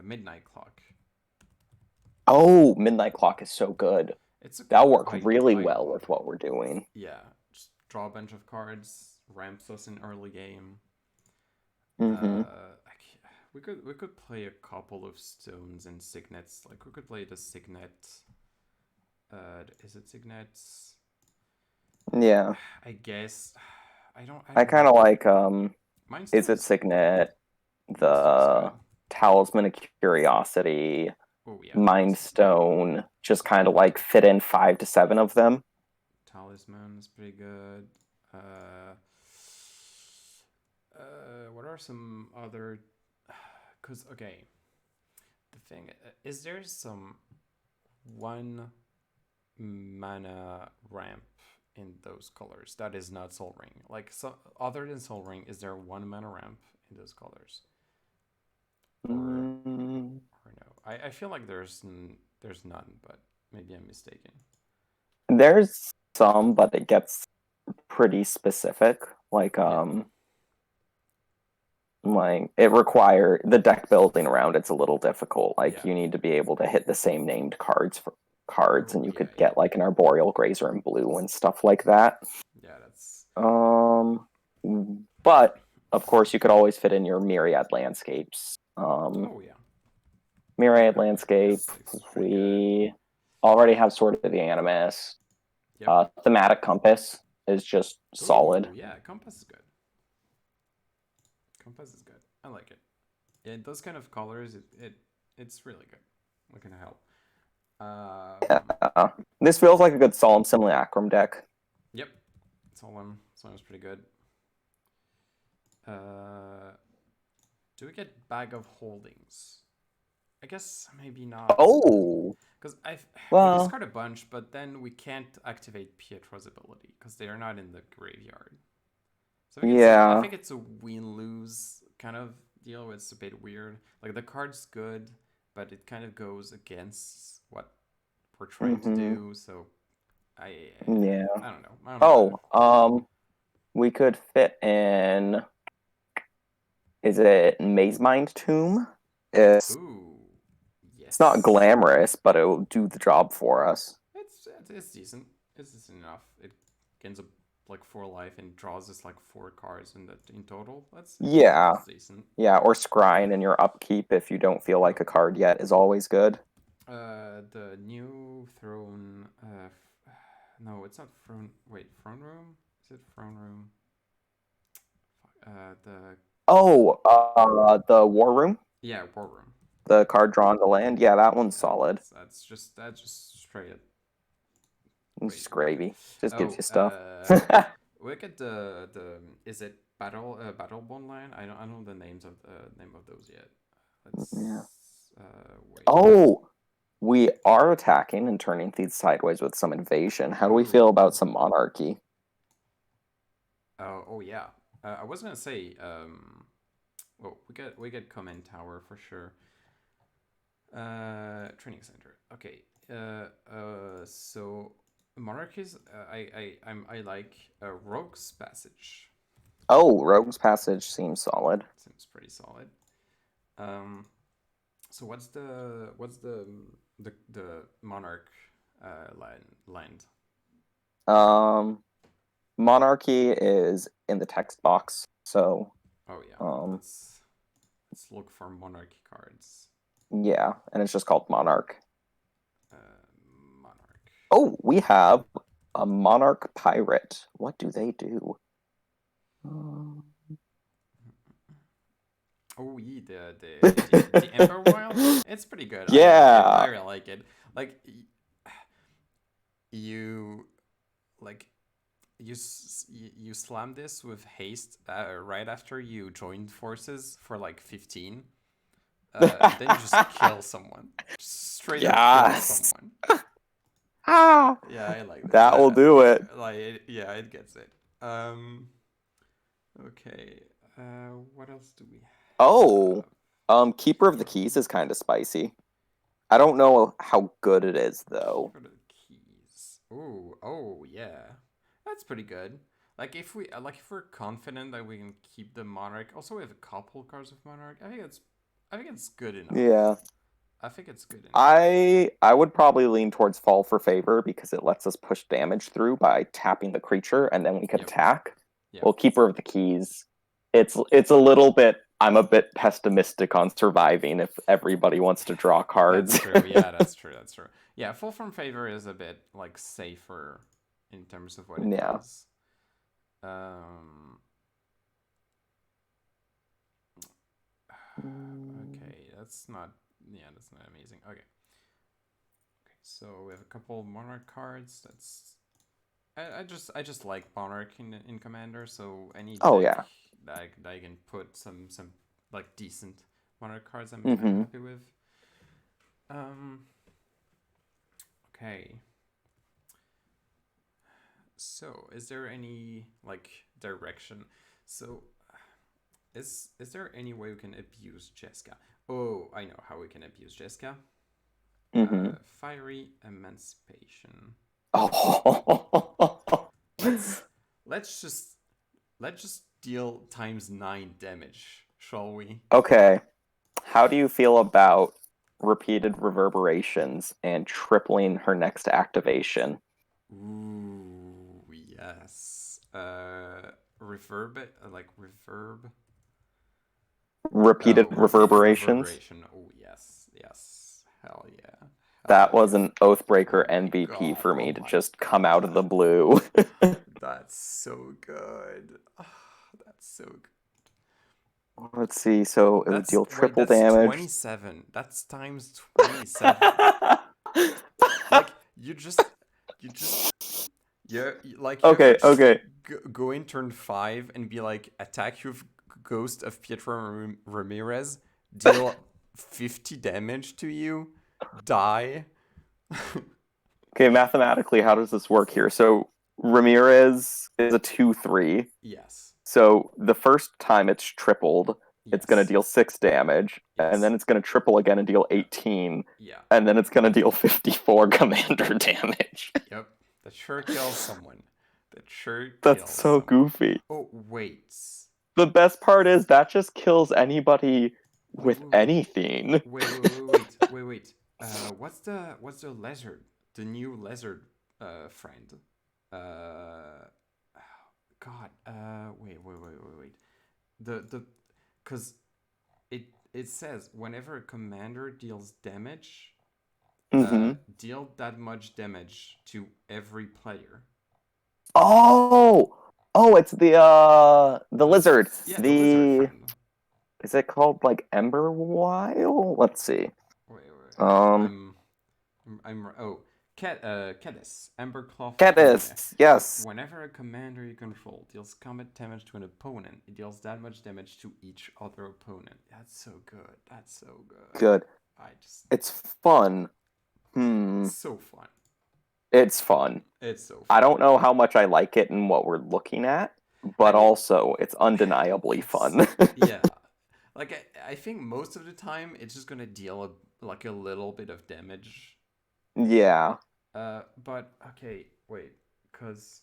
Midnight Clock. Oh, Midnight Clock is so good. It's a That'll work really I well love with it. what we're doing. Yeah, just draw a bunch of cards, ramps us in early game. Mm-hmm. We could play a couple of stones and signets. Like we could play the signet. Is it signets? Yeah. I guess. I I don't kind of know. like Is It Mindstone's Signet, Mindstone's the good. Talisman of Curiosity, Oh yeah, Mind Talisman. Stone, just kind of like fit in 5 to 7 of them. Talisman is pretty good. Uh, what are some other? Cause okay, the thing is there some one mana ramp in those colors that is not Soul Ring. Like so, other than Soul Ring, is there one mana ramp in those colors, or Mm, or no? I feel like there's none, but maybe I'm mistaken. there's some, but it gets pretty specific. Yeah, Like it require the deck building around it's a little difficult. Like yeah. you need to be able to hit the same named cards for cards, Oh and you yeah, could yeah, get like an Arboreal Grazer in blue and stuff like that. yeah. That's Um, but of course, you could always fit in your Myriad Landscapes. oh yeah. Myriad Myriad Landscape, is pretty good. we already have Sword of the Animus. Yep. Thematic Compass is just solid. Oh yeah, Compass is good. Compass is good. I like it. In those kind of colors, it's really good. What can I help? Yeah. This feels like a good Solemn Simulacrum deck. Yep. Solemn's pretty good. Uh, do we get Bag of Holdings? I guess maybe not. Oh, Because we well, discard a bunch, but then we can't activate Pietro's ability because they are not in the graveyard. So I yeah. think it's a win lose kind of deal. It's a bit weird. Like the card's good, but it kind of goes against what we're trying to Mm-hmm. do. So I Yeah. I don't know. I don't know about it. Oh, we could fit in. Is it Maze Mind Tomb? Ooh, It's not yes. glamorous, but it will do the job for us. It's decent. It's decent enough. It gains a like 4 life and draws us like 4 cards in total. Yeah, That's decent. yeah, or scrying in your upkeep if you don't feel like a card yet is always good. The new throne. No, it's not throne. Wait, throne room. Is it throne room? The Oh, the War Room, yeah, war room. the card drawn to land. Yeah, that one's Yeah, solid. that's just straight up. It's Wait, just what? gravy. Just gives Oh, you stuff. look at the. Is it battle bond line? I don't know the names of the name of those yet. Yeah. Let's wait. Oh, We are attacking and turning things sideways with some invasion. How do we feel Ooh. about some monarchy? Oh yeah. I was gonna say. Well, we get command tower for sure. Training center. Okay. So monarchies. I like Rogue's Passage. Oh, Rogue's Passage seems solid. Seems pretty solid. Um. So what's the monarch land? Um, Monarchy is in the text box, so Oh yeah. um, Let's look for monarchy cards. yeah, and it's just called Monarch. Uh, Monarch. Oh, we have a Monarch Pirate. What do they do? Um, Oh yeah, the Ember Wild. It's pretty good. I like it. I Yeah. really like it. Like you like you slam this with haste right after you join forces for like 15. Then you just kill someone. Just straight up kill Yes. someone. Ah, Yeah, I like this. that will do it. Yeah, it gets it. Um. Okay. What else do we Oh, have? Keeper of the Keys is kind of spicy. I don't know how good it is though. Keeper of the keys. Ooh, oh yeah, that's pretty good. If we're confident that we can keep the monarch. Also, we have a couple cards of monarch. I think it's good enough. Yeah. I think it's good enough. I would probably lean towards Fall for Favor because it lets us push damage through by tapping the creature and then we could Yep. attack. Yep. Well, Keeper of the Keys, it's a little bit I'm a bit pessimistic on surviving if everybody wants to draw That's cards. true. Yeah, that's true. That's true. Yeah, full from favor is a bit like safer in terms of what it Yeah. does. Um. Okay, that's not. Yeah, that's not amazing. Okay. Okay, so we have a couple monarch cards. I just like monarch in commander. So any Oh deck yeah. that I can put some like decent monarch cards, I'm Mm-hmm. happy with. Um. Okay. So is there any like direction? So is there any way we can abuse Jeska? Oh, I know how we can abuse Jeska. Mm-hmm. Fiery Emancipation. Oh. Let's let's just let's just deal times 9 damage, shall we? Okay. How do you feel about repeated reverberations and tripling her next activation? Ooh, yes. Reverb like reverb. Repeated Oh, repeated reverberations? reverberation. Oh yes, yes. Hell yeah. That Hell was yeah. an Oathbreaker Oh my MVP god. for Oh me to my just come out of the god. blue. That's so good. Oh, that's so good. Let's see. So it would That's deal wait, triple that's damage. 27. That's times 27. Like you just yeah, like you ever Okay, just okay. go in turn 5 and be like attack you with Ghost of Pietro Ramirez, deal 50 damage to you, die. Okay, mathematically, how does this work here? So Ramirez is a 2/3. Yes. So the first time it's tripled, it's going to Yes. deal 6 damage, and then Yes. it's going to triple again and deal 18, Yeah. and then it's going to deal 54 commander damage. Yep. That sure kills someone. That sure That's kills so someone. goofy. Oh, wait. The best part is that just kills anybody Wait, with wait, wait. anything. Wait. What's the lizard? The new lizard friend. Uh God. Wait. The cuz it says whenever a commander deals damage, Mm-hmm. deal that much damage to every player. Oh, oh, it's the lizard. Yeah, the lizard The friend. is it called like Ember Wild? Let's see. Wait. Um, Oh, Cadis, Embercloth Queen. Catus. Yes, Whenever a commander you control deals combat damage to an opponent, it deals that much damage to each other opponent. That's so good. That's so good. good. I just It's fun, Hmm. So fun. It's fun. It's so I fun. don't know how much I like it and what we're looking at, I but mean, also it's undeniably it's fun. yeah. Like I think most of the time it's just gonna deal like a little bit of damage. Yeah. But okay, wait, cause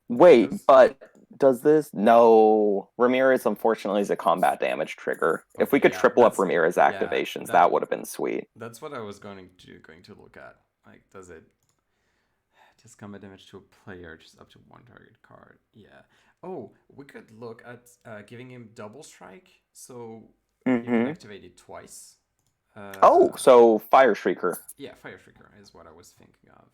Wait, those. but does this? No. Ramirez, unfortunately, is a combat damage trigger. If we Okay, could yeah, triple up Ramirez yeah, activations, that would have been sweet. that's what I was going to look at. Like, does it just combat damage to a player, just up to one target card? Yeah. Oh, we could look at giving him double strike, so he can Hmm. activate it twice. Oh, so Fire Shrieker. Yeah, Fire Shrieker is what I was thinking of.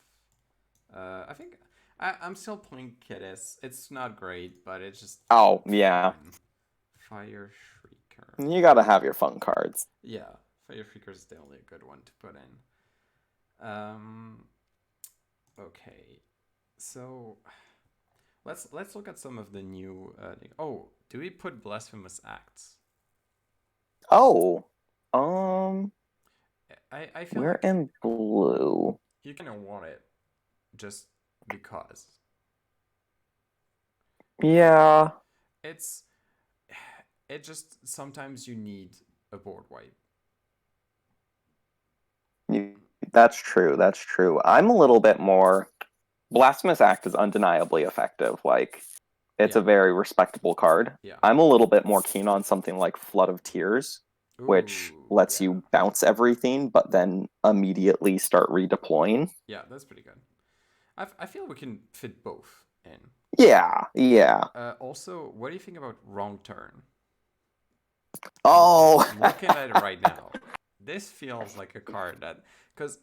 I think I'm still playing Kidis. It's not great, but it's just Oh, yeah. fun. Fire Shrieker. You gotta have your fun cards. Yeah, Fire Shrieker is definitely a good one to put in. Okay, so let's look at some of the new. Oh, do we put Blasphemous Acts? Oh, um, I feel we're like in blue. you kind of want it just because. Like Yeah, it's it just sometimes you need a board wipe. you, that's true. That's true. I'm a little bit more. Blasphemous Act is undeniably effective. Like, it's a Yeah, very respectable card. yeah. I'm a little bit more keen on something like Flood of Tears, which Ooh, lets yeah. you bounce everything, but then immediately start redeploying. Yeah, that's pretty good. I feel we can fit both in. Yeah, yeah. Also, what do you think about Wrong Turn? Oh, I'm looking at it right now. This feels like a card that, because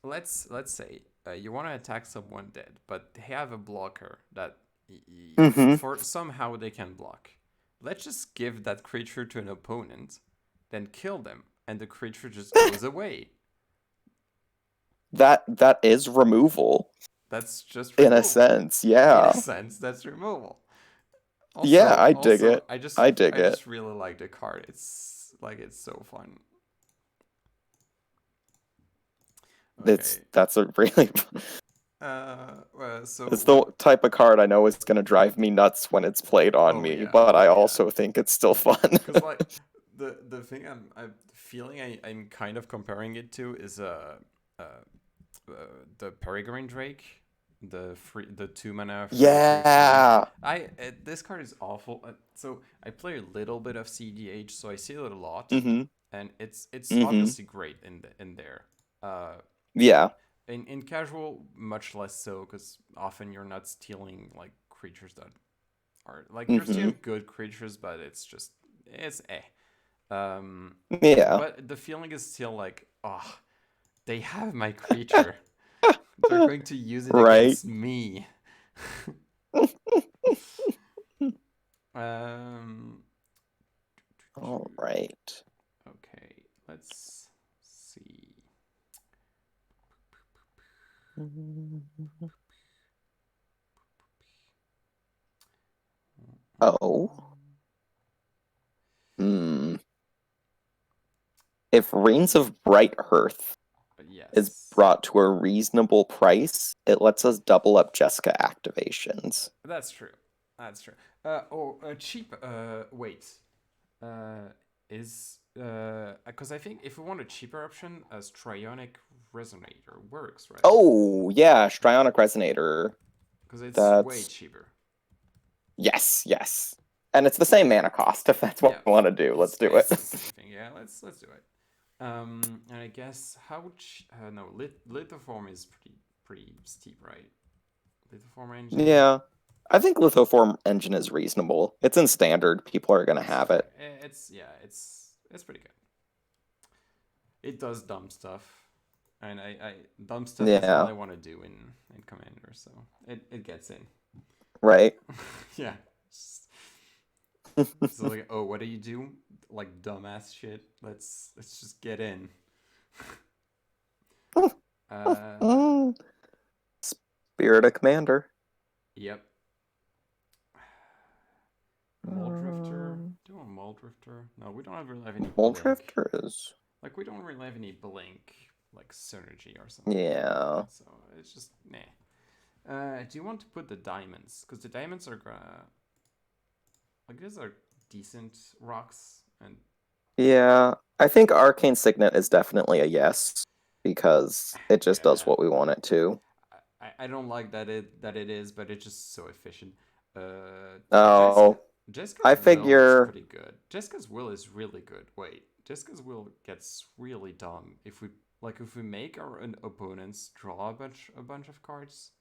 let's say you want to attack someone dead, but they have a blocker that hmm. for somehow they can block. Let's just give that creature to an opponent, then kill them, and the creature just goes away. That is removal That's just in a removal. sense. In a Yeah. sense, that's removal. Yeah, Also, I dig also, it. I dig I it. just really like the card. It's so fun. Okay. That's a really So it's the what? type of card I know is gonna drive me nuts when it's played on Oh me, yeah, but I yeah. also think it's still fun. Because like the thing I'm feeling I'm kind of comparing it to is uh, uh the Peregrine Drake, the 2 mana free 3/4. Yeah. This card is awful. So I play a little bit of CDH, so I see it a lot, Mm-hmm. and it's Mm-hmm. obviously great in there. Uh, Yeah. in casual, much less so, because often you're not stealing like creatures that are like you're Mm-hmm. stealing good creatures, but it's eh. Yeah. But the feeling is still like, oh, they have my creature. They're going to use it Right. against me. um. All right. Okay, let's see. Oh. Hmm. If Reigns of Bright Hearth is Yes, brought to a reasonable price, it lets us double up Jeska activations. that's true. That's true. Cheap. Wait. Uh, is because I think if we want a cheaper option, a Strionic Resonator works, right? Oh, yeah, Strionic Resonator. Because it's way That's cheaper. yes, yes. And it's the same mana cost if that's Yeah, what we want to do. it's Let's do it. basically the same thing. Yeah, let's do it. And I guess no, Lithoform is pretty steep, right? Lithoform engine. Yeah. I think Lithoform Engine is reasonable. It's in standard. People are gonna It's have fair. it. It's yeah, it's pretty good. It does dumb stuff, and I dumb stuff is all Yeah. I want to do in Commander, so it gets in. Right? Yeah. So like, oh, what do you do? Like dumbass shit. Let's just get in. Uh, Spirit of Commander. yep. Muldrifter. Um, Do you want Muldrifter? No, we don't really have any blink. Muldrifter is. Like we don't really have any blink like synergy or something. Yeah. So it's just nah. Do you want to put the diamonds? Because the diamonds are gonna like these are decent rocks, and Yeah. I think Arcane Signet is definitely a yes because it just does yeah, what we want it to. I don't like that it is, but it's just so efficient. Jeska Oh, I Jeska's will is figure pretty good. Jeska's will is really good. Wait, Jeska's will gets really dumb if we make our opponents draw a bunch of cards.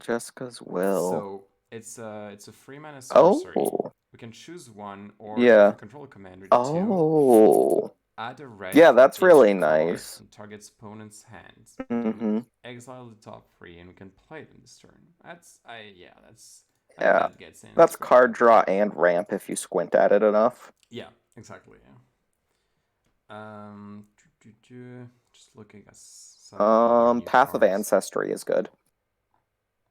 Jessica's will. So it's a 3 mana sorcery. Oh, We can choose one, or if yeah. you control a commander, the two. Oh, Add a red yeah, for that's each really card nice. in target's opponent's hands. We can Mm-hmm. exile the top three, and we can play them this turn. I think Yeah. that gets in. It's That's pretty card good. draw and ramp if you squint at it enough. Yeah, exactly. Yeah. Just looking at some other new Path of cards. Ancestry is good.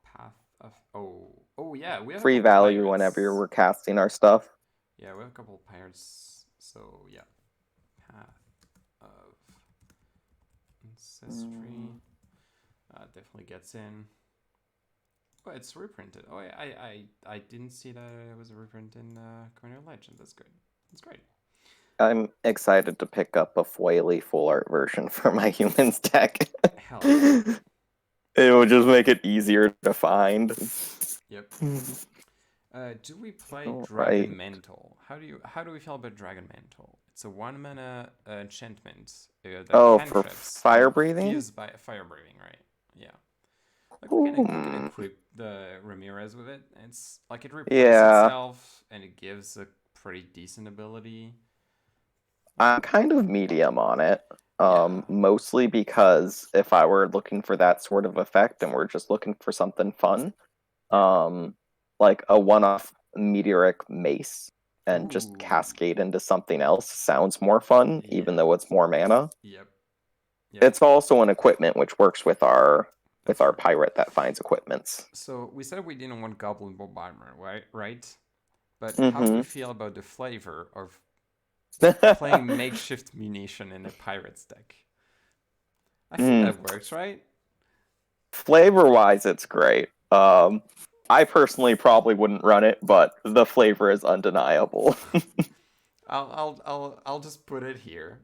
Path of oh yeah, we have a Free couple value whenever pirates. we're casting our stuff. Yeah, we have a couple pirates. So yeah, Path of Ancestry definitely gets in. Oh, it's reprinted. Oh, I didn't see that it was a reprint in Commander Legend. That's great. That's great. I'm excited to pick up a foily full art version for my humans deck. Hell yeah. It will just make it easier to find. Yep. Do we play All right. Dragon Mantle? How do we feel about Dragon Mantle? It's a 1 mana enchantment that Oh, for cantrips and fire it breathing? gives by fire breathing, right? Yeah. Like we can Hmm. equip the Ramirez with it. It's like it replaces Yeah. itself and it gives a pretty decent ability. I'm kind of medium on it. Yeah. Mostly because if I were looking for that sort of effect and we're just looking for something fun, Yeah. um, like a one-off meteoric mace and just Ooh. cascade into something else sounds more fun, even Yeah. though it's more mana. Yep. Yep. It's also an equipment which works with our That's true. pirate that finds equipments. So we said we didn't want Goblin Bombardment, right? Right. But how do we Mm-hmm. feel about the flavor of playing makeshift munition in a pirate's deck? I think Mm. that works, right? Flavor-wise, it's great. I personally probably wouldn't run it, but the flavor is undeniable. I'll just put it here.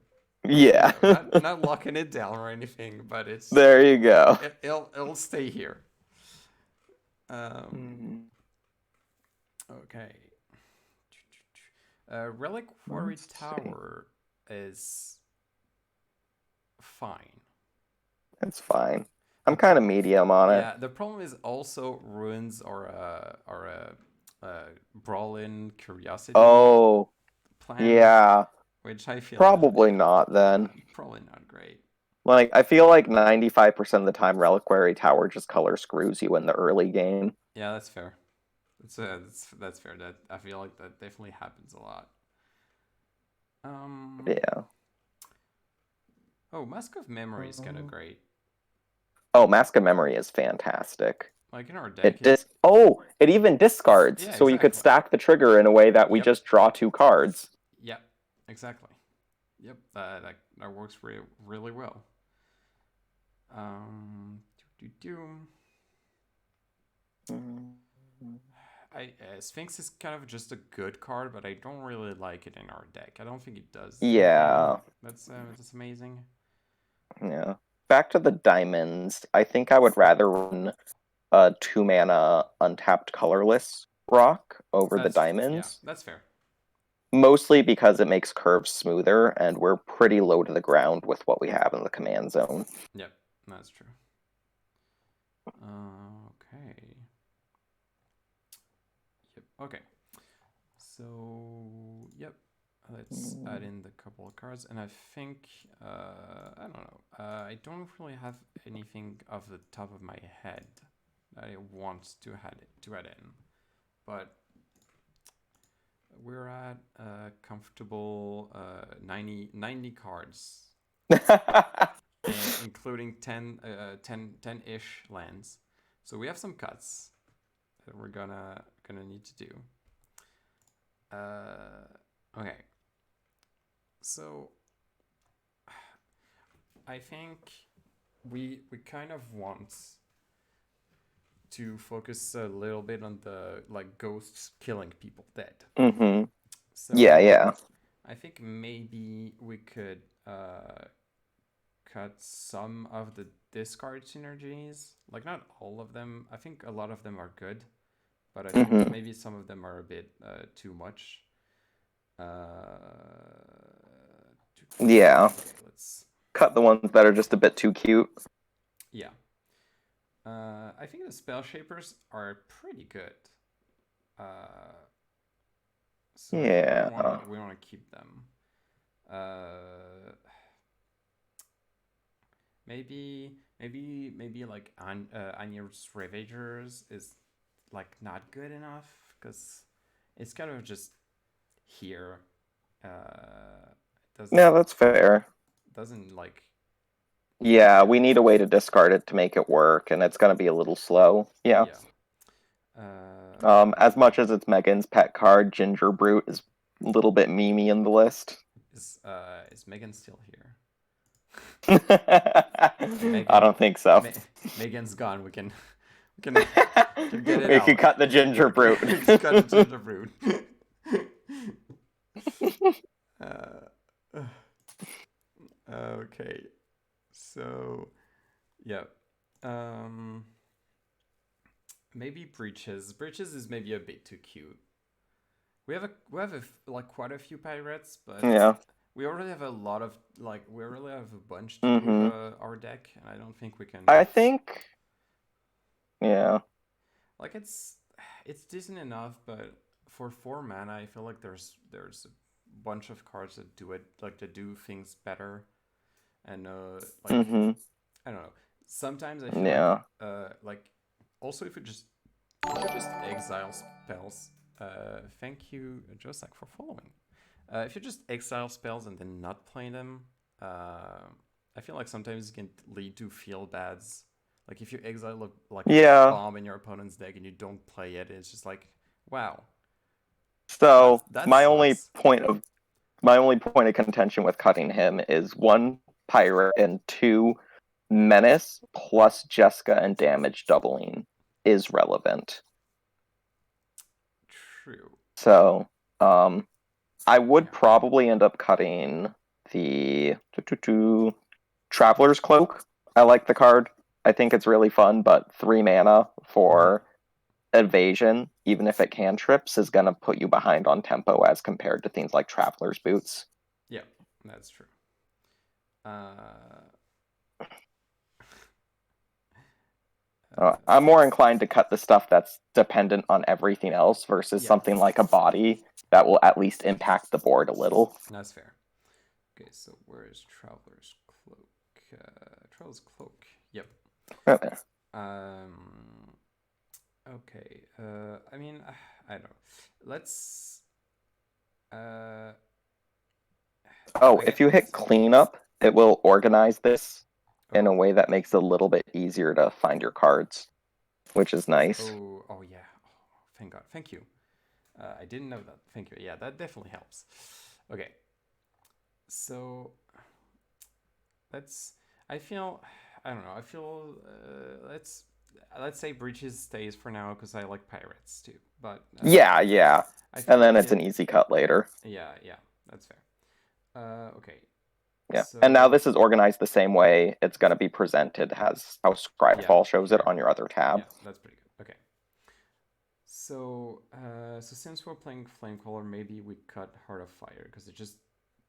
Yeah. Not locking it down or anything, but There you go. it'll stay here. Um. Mm, Okay. Relic Quarry let's see. Tower is fine. It's fine. The I'm kind pro- of medium on it. yeah, the problem is also ruins or a Brawlin Curiosity Oh, plan, yeah. which I feel Probably not then. probably not great. Like, I feel like 95% of the time Reliquary Tower just color screws you in the early game. Yeah, that's fair. That's fair. That I feel like that definitely happens a lot. Um. Yeah. Oh, Mask of Memory is kind of great. Oh, Mask of Memory is fantastic. Like in our deck, It it. it even discards, Yeah, so you could exactly. stack the trigger in a way that we Yep. just draw 2 cards. Yep. Exactly. Yep. That works really really well. Um. Do do do. Sphinx is kind of just a good card, but I don't really like it in our deck. I don't think it does anything Yeah. that's amazing. Yeah. Back to the diamonds. I think I would rather run a 2 mana untapped colorless rock over the Yeah, diamonds. that's fair. Mostly because it makes curves smoother, and we're pretty low to the ground with what we have in the command zone. Yep, that's true. Okay. Yep. Okay. So yep, let's add in the couple of cards, and I think I don't know. I don't really have anything off the top of my head that I want to add in, but we're at a comfortable 90 cards, including 10-ish lands. So we have some cuts that we're gonna need to do. Okay. So I think we kind of want to focus a little bit on the like ghosts killing people dead. Mm-hmm. Yeah, So yeah. I think maybe we could cut some of the discard synergies. Like not all of them. I think a lot of them are good, but I think Mm-hmm. maybe some of them are a bit too much. Yeah. Okay, let's. Cut the ones that are just a bit too cute. Yeah. I think the spell shapers are pretty good. Uh, so I think Yeah. we wanna keep them. Uh, maybe like Anier's Ravagers is like not good enough because it's kind of just here. It Yeah, that's fair. doesn't like Yeah, we really need a way to discard it to make it work, and it's gonna be a little slow. Yeah. yeah. Okay. As much as it's Megan's pet card, Ginger Brute is a little bit memey in the list. Is Megan still here? I Megan, don't think so. Megan's gone. We can get it We could out. cut the Ginger Brute. We can cut the ginger brood. uh, okay, so yeah, um, maybe breaches. Breaches is maybe a bit too cute. Like quite a few pirates, but Yeah. we already have a lot of like we already have a bunch to do with Mm-hmm. our deck, and I don't think we can I think, yeah. like it's decent enough, but for 4 mana, I feel like there's a bunch of cards that do it like that do things better, and like Mm-hmm. I don't know. Sometimes I feel Yeah. like also if you just exile spells. Thank you, Josak, for following. If you just exile spells and then not play them, I feel like sometimes it can lead to feel bads. Like if you exile like a Yeah. bomb in your opponent's deck and you don't play it, it's just like, wow, So that sucks. my only point of contention with cutting him is one pirate and two menace plus Jeska and damage doubling is relevant. True. So I would Yeah. probably end up cutting the Traveler's Cloak. I like the card. I think it's really fun, but 3 mana Mm-hmm. for evasion, even if it cantrips, is going to put you behind on tempo as compared to things like Traveler's Boots. Yeah, that's true. I'm more inclined to cut the stuff that's dependent on everything else versus Yeah, something like a body that will at least impact the board a little. that's fair. Okay, so where is Traveler's Cloak? Traveler's Cloak. Yep. Okay. Um. Okay. I mean, I don't know. Let's. Uh. Oh, I if get. you hit cleanup, it will organize this in a Oh. way that makes it a little bit easier to find your cards, which is nice. Oh. Oh yeah. Oh, thank God. Thank you. I didn't know that. Thank you. Yeah, that definitely helps. Okay. So let's. I feel. I don't know. I feel. Let's say breaches stays for now because I like pirates too. But Yeah, yeah. I feel And then like it's it. an easy cut later. Yeah, yeah, that's fair. Okay, Yeah. And now so this is organized the same way it's going to be presented as how yeah, Scryfall shows it here, on your other tab. yeah, that's pretty good. Okay, so since we're playing Flamecaller, maybe we cut Heart of Fire because it just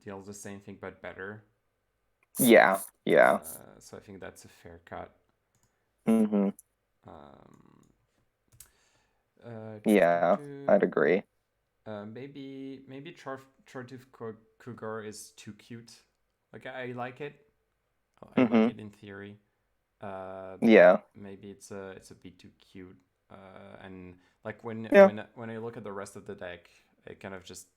deals the same thing but better. Yeah, yeah. So I think that's a fair cut. Mm-hmm. Um, Yeah, I'd agree. maybe Chartooth Cougar is too cute. Like I like it. I like Mm-hmm. it in theory. But Yeah. maybe it's a bit too cute. And like when Yeah. when I look at the rest of the deck, it kind of just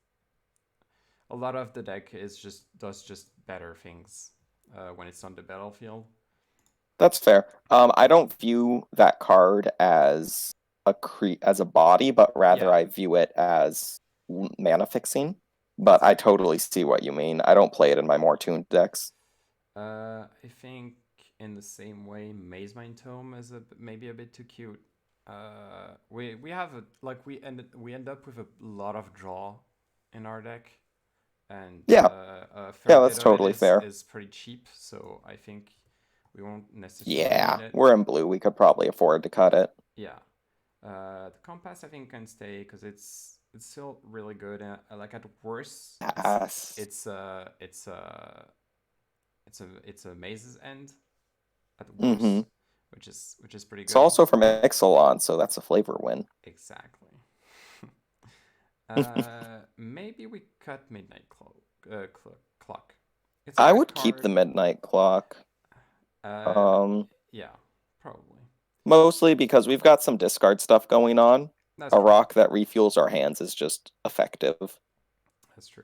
a lot of the deck is just does just better things when it's on the battlefield. That's fair. I don't view that card as as a body, but rather Yeah, I view it as mana fixing. But I totally see what you mean. I don't play it in my more tuned decks. I think in the same way, Maze Mine Tome is maybe a bit too cute. We have a, like we end up with a lot of draw in our deck, and Yeah, a fair yeah, bit that's of it totally fair. is pretty cheap. So I think we won't necessarily need Yeah, it. we're in blue. We could probably afford to cut it. Yeah. The compass I think can stay because it's still really good. Like at worst, Yes. it's a maze's end at Mm-hmm. worst, which is pretty It's good. also from Ixalan, so that's a flavor win. Exactly. Maybe we cut Midnight Clock. It's a I good would keep the card. midnight clock. Uh, Um, yeah, probably. Mostly because we've got some discard stuff going on. That's A true. rock that refuels our hands is just effective. That's true.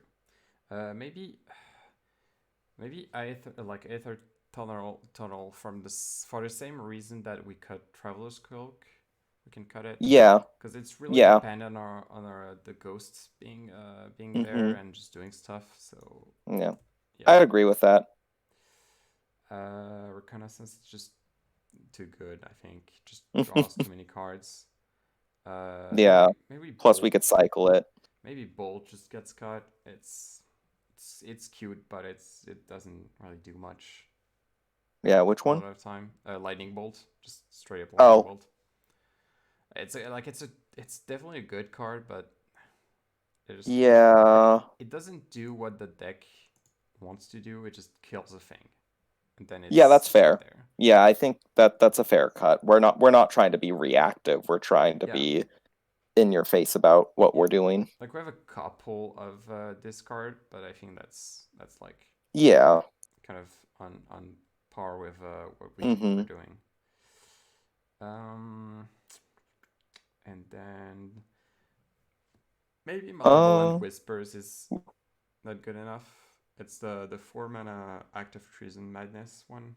Maybe Aether Tunnel from this for the same reason that we cut Traveler's Cloak. We can cut it Yeah, because it's really yeah. dependent on our the ghosts being there Mm-hmm. and just doing stuff. So Yeah. yeah, I'd agree with that. Reconnaissance is just too good. I think just draws too many cards. Yeah. Maybe Plus we Bolt. could cycle it. Maybe Bolt just gets cut. It's cute, but it doesn't really do much Yeah, which a one? lot of time. Lightning Bolt, just straight up Lightning Oh, Bolt. It's definitely a good card, but yeah. it doesn't do what the deck wants to do. It just kills a thing, and then Yeah, it's that's stuck fair. there. Yeah, I think that's a fair cut. We're not trying to be reactive. We're trying to Yeah, be in your face about what yeah. we're doing. Like we have a couple of this card, but I think that's like Yeah. kind of on par with what we're Mm-hmm. doing. Um, and then maybe Malevolent Uh, Whispers is not good enough. It's the 4 mana Active Treason Madness one.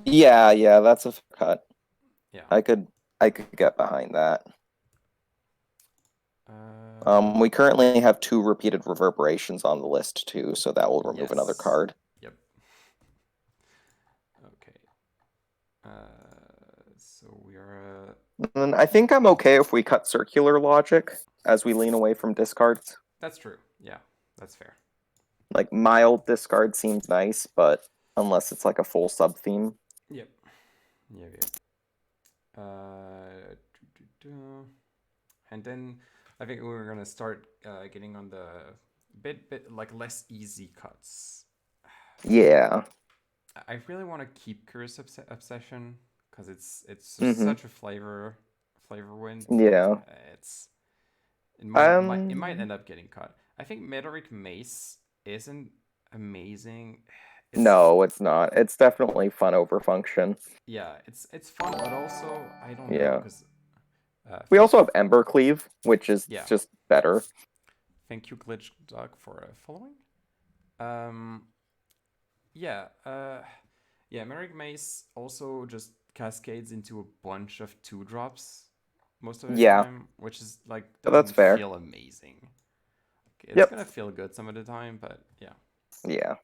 yeah, that's a fair cut. Yeah. I could I could get behind that. Uh, We currently have 2 repeated reverberations on the list too, so that will remove another yes. card. Yep. Okay. So we are. And I think I'm okay if we cut circular logic as we lean away from discards. That's true. Yeah, that's fair. Like mild discard seems nice, but unless it's like a full sub theme. Yep. Yep. And then I think we're gonna start getting on the bit like less easy cuts. Yeah. I really want to keep Curious Obsession because it's just Mm-hmm. such a flavor win, but Yeah. it's it might Um end up getting cut. I think Meteoric Mace isn't amazing. It's no, it's not. It's definitely fun over function. yeah, it's fun, but also I don't know Yeah. because We also have Ember Cleave, which is yeah. just better. Thank you, Glitch Dog, for following. Um, yeah, yeah. Merrick Mace also just cascades into a bunch of 2 drops most of the Yeah, time, which is like that's doesn't fair. feel amazing. It's Yep. gonna feel good some of the time, but yeah. Yeah.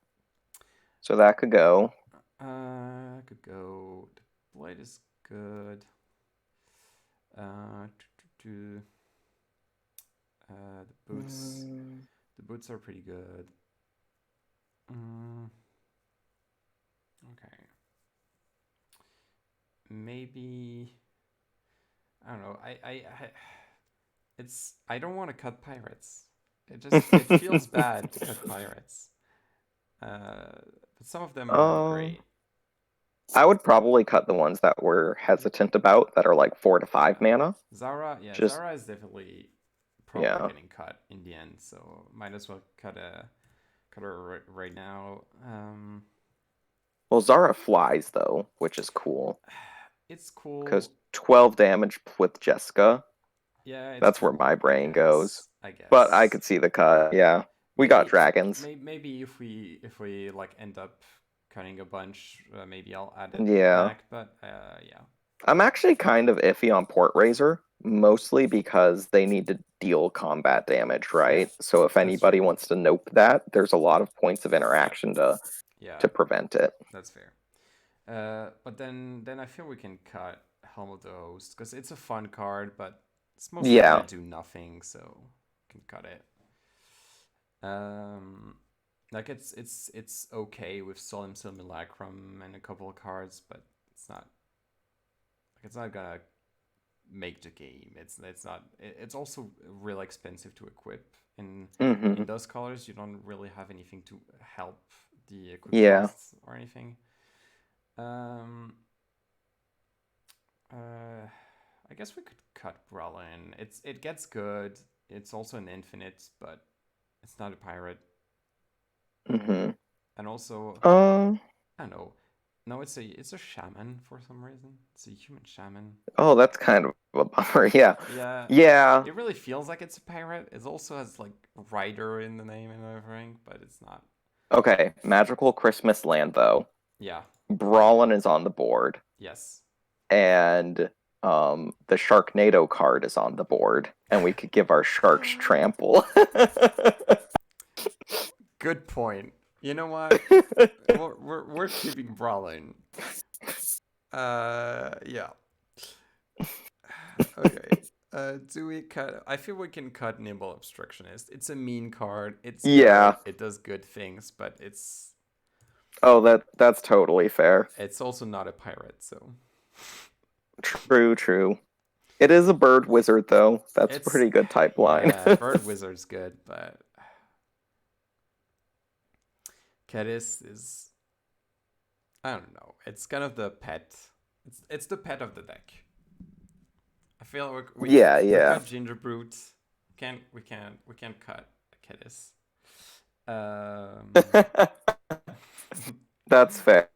So that could go. Could go. The blade is good. Uh, the boots. The boots are pretty good. Okay. Maybe I don't know. It's I don't want to cut pirates. It feels bad to cut pirates. But some of them are Um, great. I would probably cut the ones that we're hesitant about that are like 4 to 5 mana. Just Zara is definitely probably yeah. getting cut in the end. So might as well cut her right now. Well, Zara flies though, which is cool It's cool. because 12 damage with Jeska. Yeah, it's That's where true. my brain goes. I But I guess. could see the cut. Yeah, we got dragons. Maybe if we like end up cutting a bunch, maybe I'll add it Yeah, back. But yeah. I'm actually kind of iffy on Port Razor, mostly because they need to deal combat damage, Yeah, right? So if that's true. anybody wants to nope that, there's a lot of points of interaction to Yeah, to prevent it. that's fair. But then I feel we can cut Helm of the Host because it's a fun card, but it's mostly gonna Yeah. do nothing, so we can cut it. Um, like it's okay with Solemn Simulacrum and a couple of cards, but it's not gonna make the game. It's not. It's also really expensive to equip in Hmm. those colors. You don't really have anything to help the equip Yeah. costs or anything. Um, I guess we could cut Brelin. It gets good. It's also an infinite, but it's not a pirate. Hmm. And also, Uh, I don't know. No, it's a shaman for some reason. It's a human shaman. oh, that's kind of a bummer. Yeah. Yeah, Yeah. it really feels like it's a pirate. It also has like rider in the name and everything, but it's not. Okay. Magical Christmas Land, though. Yeah. Brawlin is on the board, Yes. and the Sharknado card is on the board, and we could give our sharks trample. Good point. You know what? We're keeping brawling. Yeah. Okay. Do we cut? I feel we can cut Nimble Obstructionist. It's a mean card. It's good. Yeah. It does good things, but Oh, that's totally fair. it's also not a pirate. So True, true. It is a bird wizard, though. That's a it's pretty good type line. yeah. Bird Wizard's good, but Kedis is I don't know. It's kind of the pet. It's the pet of the deck. I feel like Yeah, we've yeah. got Ginger Brute. We can't cut Kedis. That's fair.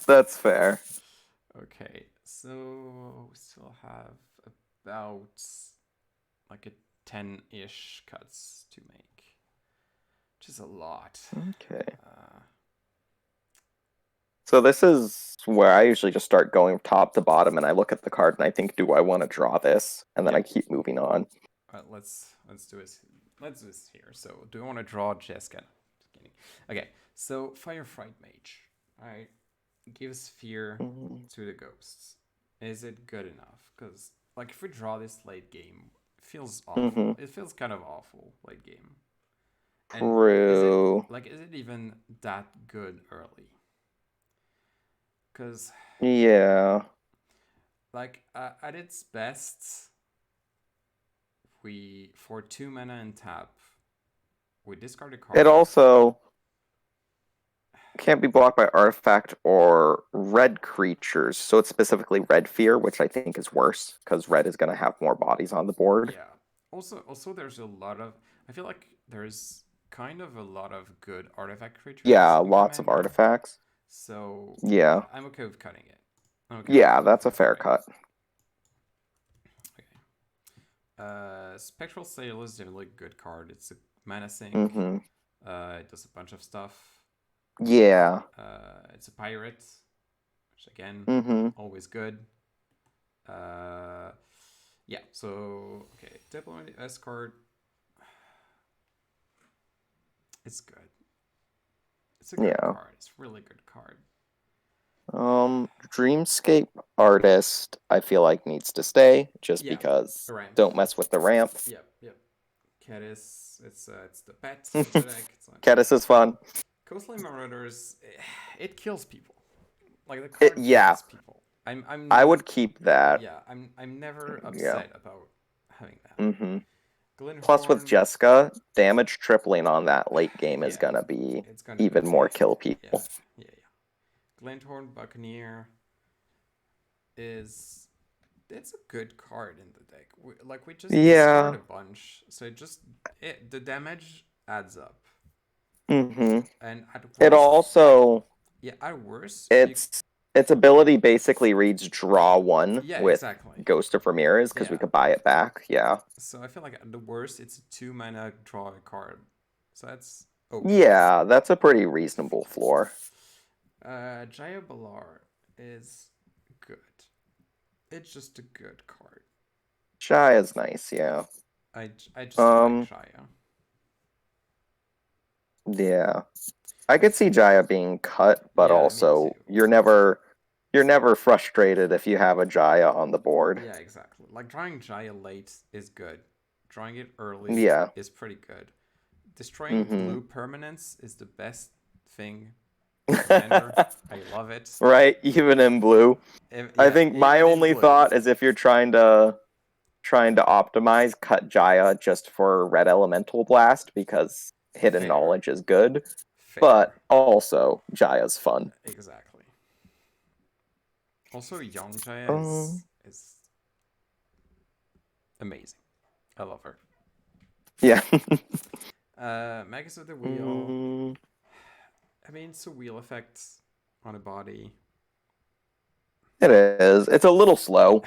That's fair. Okay, so we still have about like a 10-ish cuts to make, which is a lot. Okay. Uh, So this is where I usually just start going top to bottom, and I look at the card and I think, do I want to draw this? And then yeah. I keep moving on. Let's do this. Let's do this here. So, do you want to draw Jeska? Just kidding. Okay. So, Firefight Mage. All right. Gives fear Mhm. to the ghosts. Is it good enough? Because like if we draw this late game, it feels awful. Mhm. It feels kind of awful late game. And True. is it even that good early? Because Yeah. like at its best, we for 2 mana and tap, we discard a It card. also can't be blocked by artifact or red creatures, so it's specifically red fear, which I think is worse because red is going to have more bodies on the board. Yeah. Also, there's a lot of. I feel like there's kind of a lot of good artifact creatures Yeah, in lots of Commander, artifacts. so Yeah. I'm okay with cutting it. I'm okay with Yeah, that's a fair cutting it. cut. Okay. Spectral Sail is definitely a good card. It's a mana sink. Mm-hmm. It does a bunch of stuff. Yeah. It's a pirate, which again, Mm-hmm. always good. Yeah. So okay, Diplomatic Escort. It's good. It's a good Yeah. card. It's a really good card. Dreamscape Artist, I feel like needs to stay just Yeah, because ramp. don't mess with the ramp. Yep. Caddis. It's the pet of the deck. It's like Caddis is fun. Coastline Marauders. It kills people. Like the card Yeah, kills people. I'm I not. would keep that. Yeah, I'm never Yeah. upset about having that. Mm-hmm. Plus, with Glinthorn. Jeska, damage tripling on that late game is Yeah, gonna be it's gonna even more kill yeah, people. yeah. Glinthorn Buccaneer is it's a good card in the deck. We just discard Yeah. a bunch, so the damage adds up. Mm-hmm. And at It worst, also yeah, at worst, its ability basically reads draw one yeah, with exactly, Ghost of Ramirez because we yeah. could buy it back. Yeah. So I feel like at the worst, it's a 2 mana draw a card, so that's okay. Yeah, that's a pretty reasonable floor. Jaya Balar is good. It's just a good card. Shy is nice, yeah. I just like Jaya. Yeah. I could It's see Jaya being cut, but yeah, me too. also you're never frustrated if you have a Jaya on the board. Yeah, exactly. Like drawing Jaya late is good. Drawing it early Yeah. is pretty good. Destroying Mm-hmm. blue permanence is the best thing in Commander. I love it. Right, even in blue. I Yeah, think my even in only blue. thought is if you're trying to optimize, cut Jaya just for red elemental blast because hidden Fair. knowledge is good, Fair. but also Jaya's fun. Exactly. Also, young Jaya Um, is amazing. I love her. yeah. Magus of the Wheel. Mm, I mean, it's a wheel effect on a body. it is. It's a little slow.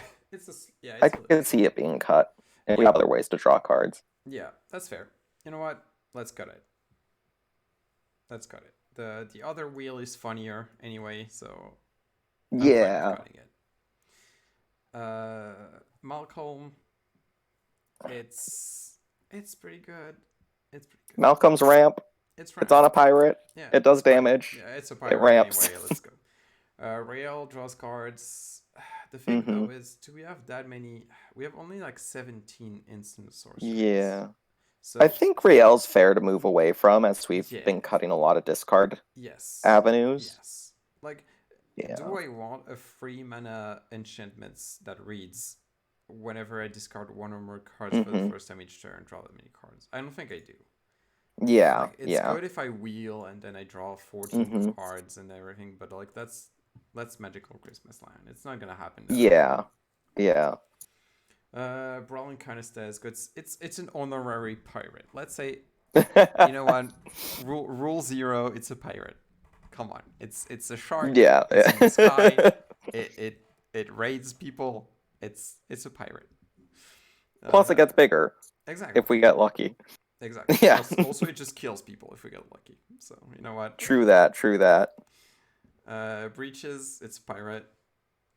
Yeah, I it's a little could slow. see it being cut. And we Yeah, have other ways to draw cards. yeah, that's fair. You know what? Let's cut it. Let's cut it. The other wheel is funnier anyway, so I'm fine with Yeah. cutting it. Malcolm, it's pretty good. It's pretty good. Malcolm's ramp. It's It's on a ramp. pirate. Yeah, It does it's pirate. damage. Yeah, it's a It pirate ramps. anyway. Let's go. Rael draws cards. The thing hmm though is, do we have that many? We have only like 17 instant sorceries. Yeah. I So think Riel's fair to move away from as we've yeah, been cutting a lot of discard yes, avenues. yes. Like, do Yeah. I want a free mana enchantments that reads whenever I discard one or more cards for the hmm first time each turn, draw that many cards? I don't think I do. Yeah. Like, it's Yeah. good if I wheel and then I draw 14 hmm cards and everything, but like that's magical Christmas land. It's not gonna happen that often. Yeah. Yeah. Brawling Canister is good. It's an honorary pirate. Let's say, you know what? Rule zero. It's a pirate. Come on. It's a shark. Yeah. It's in the sky. It raids people. It's a pirate. Plus, it Uh, gets bigger exactly. if we get lucky. Exactly. Yeah. Also, it just kills people if we get lucky. So you know what? True that. True that. Breaches. It's a pirate.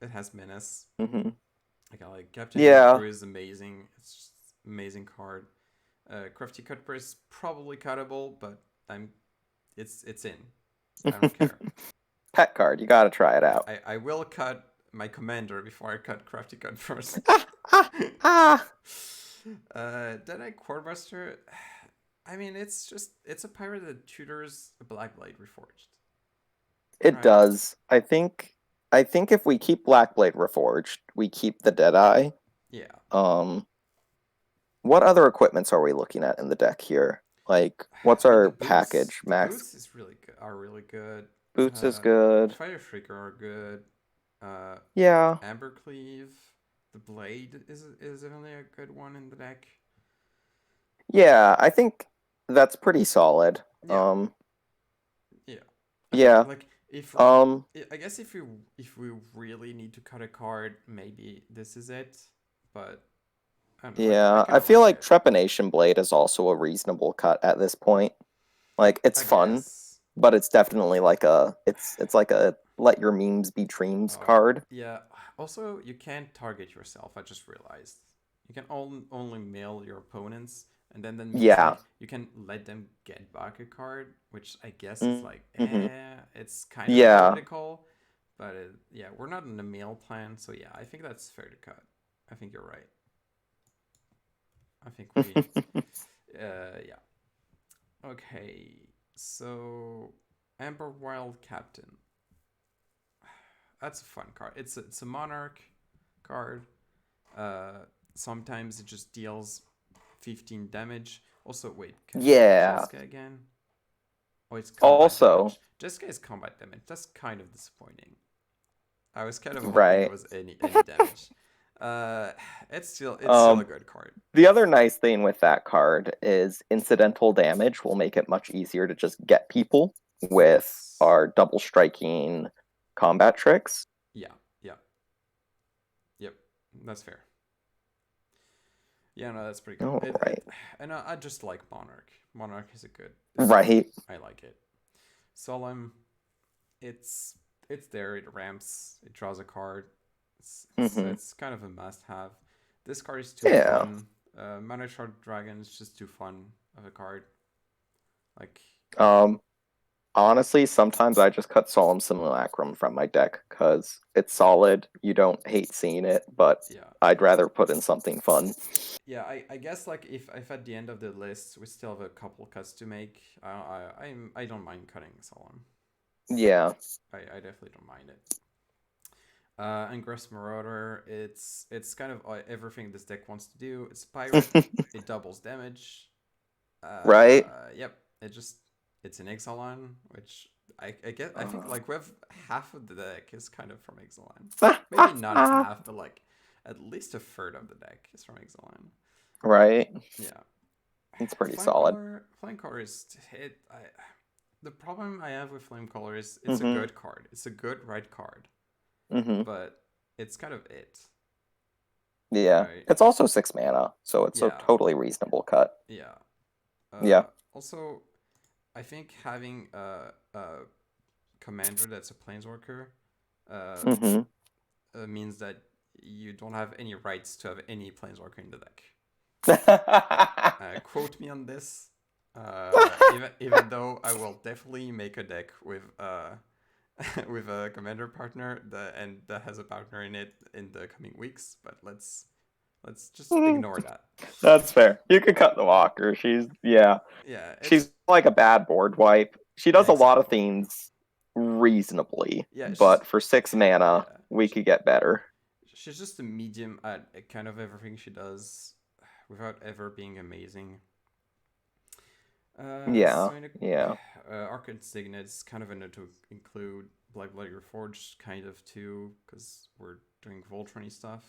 It has menace. hmm Like Captain Yeah. Brew is amazing. It's just amazing card. Crafty Cutper is probably cuttable, but it's in. I don't care. Pet card. You got to try it out. I will cut my commander before I cut Crafty Cut first. Ah, ah, ah. Deadeye Quarterbuster. I mean, it's a pirate that tutors a Blackblade Reforged. It Right? does. I think if we keep Blackblade Reforged, we keep the Deadeye. Yeah. Um, what other equipments are we looking at in the deck here? Like, what's I mean, our package? the Max boots is are really good. boots is good. Fire Shrieker are good. Yeah. Ambercleave, the blade is only a good one in the deck. Yeah, I think that's pretty solid. Yeah, yeah. I Yeah. think like if Um, I guess if we really need to cut a card, maybe this is it. But I don't know. I yeah, kind I of feel like like it. Trepanation Blade is also a reasonable cut at this point. Like, it's I fun, guess. but it's definitely like it's like a let your memes be dreams card. Yeah. Also, you can't target yourself. I just realized you can only mail your opponents, and then that means Yeah. like you can let them get back a card, which I guess is like Mm-hmm. it's kind of Yeah. political, but yeah, we're not in a mail plan, so yeah, I think that's fair to cut. I think you're right. I think we yeah. Okay, so Amber Wild Captain. That's a fun card. It's a monarch card. Sometimes it just deals 15 damage. Also, wait, can I get Yeah. Jeska again? Oh, it's combat Also, damage. Jeska is combat damage. That's kind of disappointing. I was kind of hoping it right. was any damage. Uh, it's still a Um, good card. the other nice thing with that card is incidental damage will make it much easier to just get people with Yes. our double striking combat tricks. Yeah. Yeah. Yep. That's fair. Yeah, no, that's pretty good. All right. And I just like Monarch. Monarch is a good. Right. I like it. Solemn, it's there. It ramps. It draws a card. Mm-hmm. It's kind of a must-have. This card is too Yeah. fun. Mana Shard Dragon is just too fun of a card. Like Um, Honestly, sometimes I just cut Solemn Simulacrum from my deck because it's solid. You don't hate seeing it, but Yeah. I'd rather put in something fun. Yeah, I guess like if at the end of the list we still have a couple cuts to make, I don't mind cutting Solemn. Yeah. I definitely don't mind it. And Gross Marauder, it's kind of everything this deck wants to do. It's pirate, it doubles damage. Right? Yep, it's an Exilon, which I think Uh, like we have half of the deck is kind of from Exilon. Maybe not half, but like at least a third of the deck is from Exilon. right? Yeah. It's pretty solid. Flame Color is hit. The problem I have with Flame Color is it's a Mm-hmm. good card. It's a good right card, Mm-hmm. but it's kind of it, Yeah. right? It's also 6 mana, so it's a Yeah, totally reasonable cut. yeah. Yeah. Also, I think having a commander that's a planeswalker uh, Mm-hmm. means that you don't have any rights to have any planeswalker in the deck. Quote me on this. Even though I will definitely make a deck with with a commander partner and that has a partner in it in the coming weeks, but let's just ignore that. That's fair. You could cut the walker. Yeah. Yeah, it's She's like a bad board wipe. She does a lot of exactly. things reasonably, Yeah, but for 6 mana, yeah, we could get better. she's just a medium at kind of everything she does, without ever being amazing. Yeah, So in yeah. Arcane Signet is kind of a note to include Black Bloody Reforged kind of too, because we're doing Voltron stuff.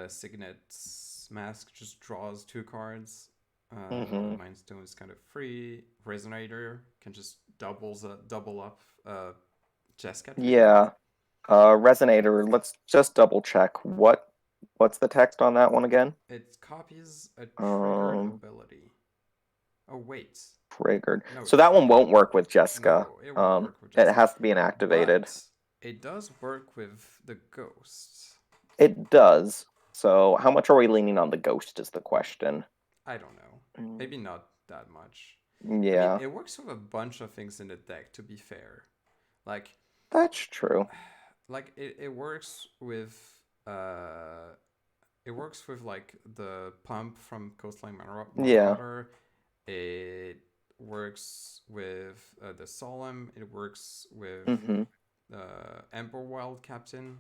Signet's Mask just draws 2 cards. Hmm. Mindstone is kind of free. Resonator can just double up Jeska trigger. Yeah. Resonator, let's just double check. What's the text on that one again? It copies a triggered Um, ability. Oh wait, Triggered. no, So that one won't work with Jeska. no, it won't work with It Jeska, has to be inactivated. but it does work with the ghost. It does. So how much are we leaning on the ghost is the question. I don't know. Mm, Maybe not that much. I mean, yeah, it works with a bunch of things in the deck, to be fair. Like, that's true. it works with uh it works with like the pump from Coastline Yeah. Marauder. It works with the Solemn. It works with Hmm. Ember Wild Captain.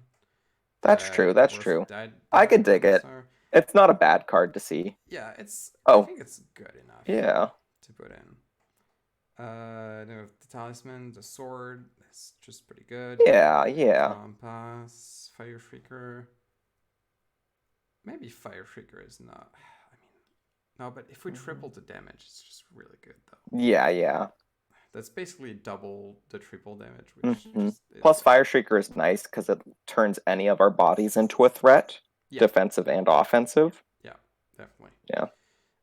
That's true. It That's works true. with I Dead could dig it. Panther. It's not a bad card to see. Yeah, it's. I Oh, think it's good enough yeah. to put in. The talisman, the sword, is just pretty good. Yeah, yeah. Compass, Fire Shrieker. Maybe Fire Shrieker is not. I mean, no, but if we triple the damage, it's just really good though. Yeah, yeah. That's basically double the triple damage, which Hmm. just Plus, is. Fire Shrieker is nice because it turns any of our bodies into a threat, Yeah, defensive and offensive. yeah, definitely. Yeah.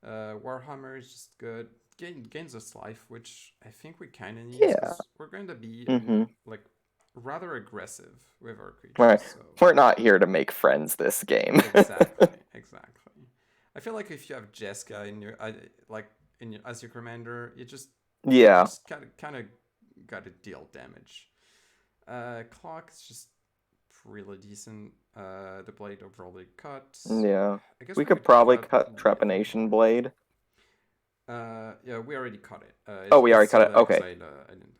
Warhammer is just good. Gains us life, which I think we kind of need Yeah. because we're going to be Hmm. like rather aggressive with our creatures. Right. So We're not here to make friends this game. exactly, exactly. I feel like if you have Jeska in your like in your, as your commander, you Yeah. just kind of got to deal damage. Clock is just really decent. The blade overall cut. Yeah. I guess We we could could talk probably about cut Lethal. Trepanation Blade. Yeah, we already cut it. Oh, we It's already cut still it. there because Okay. I didn't.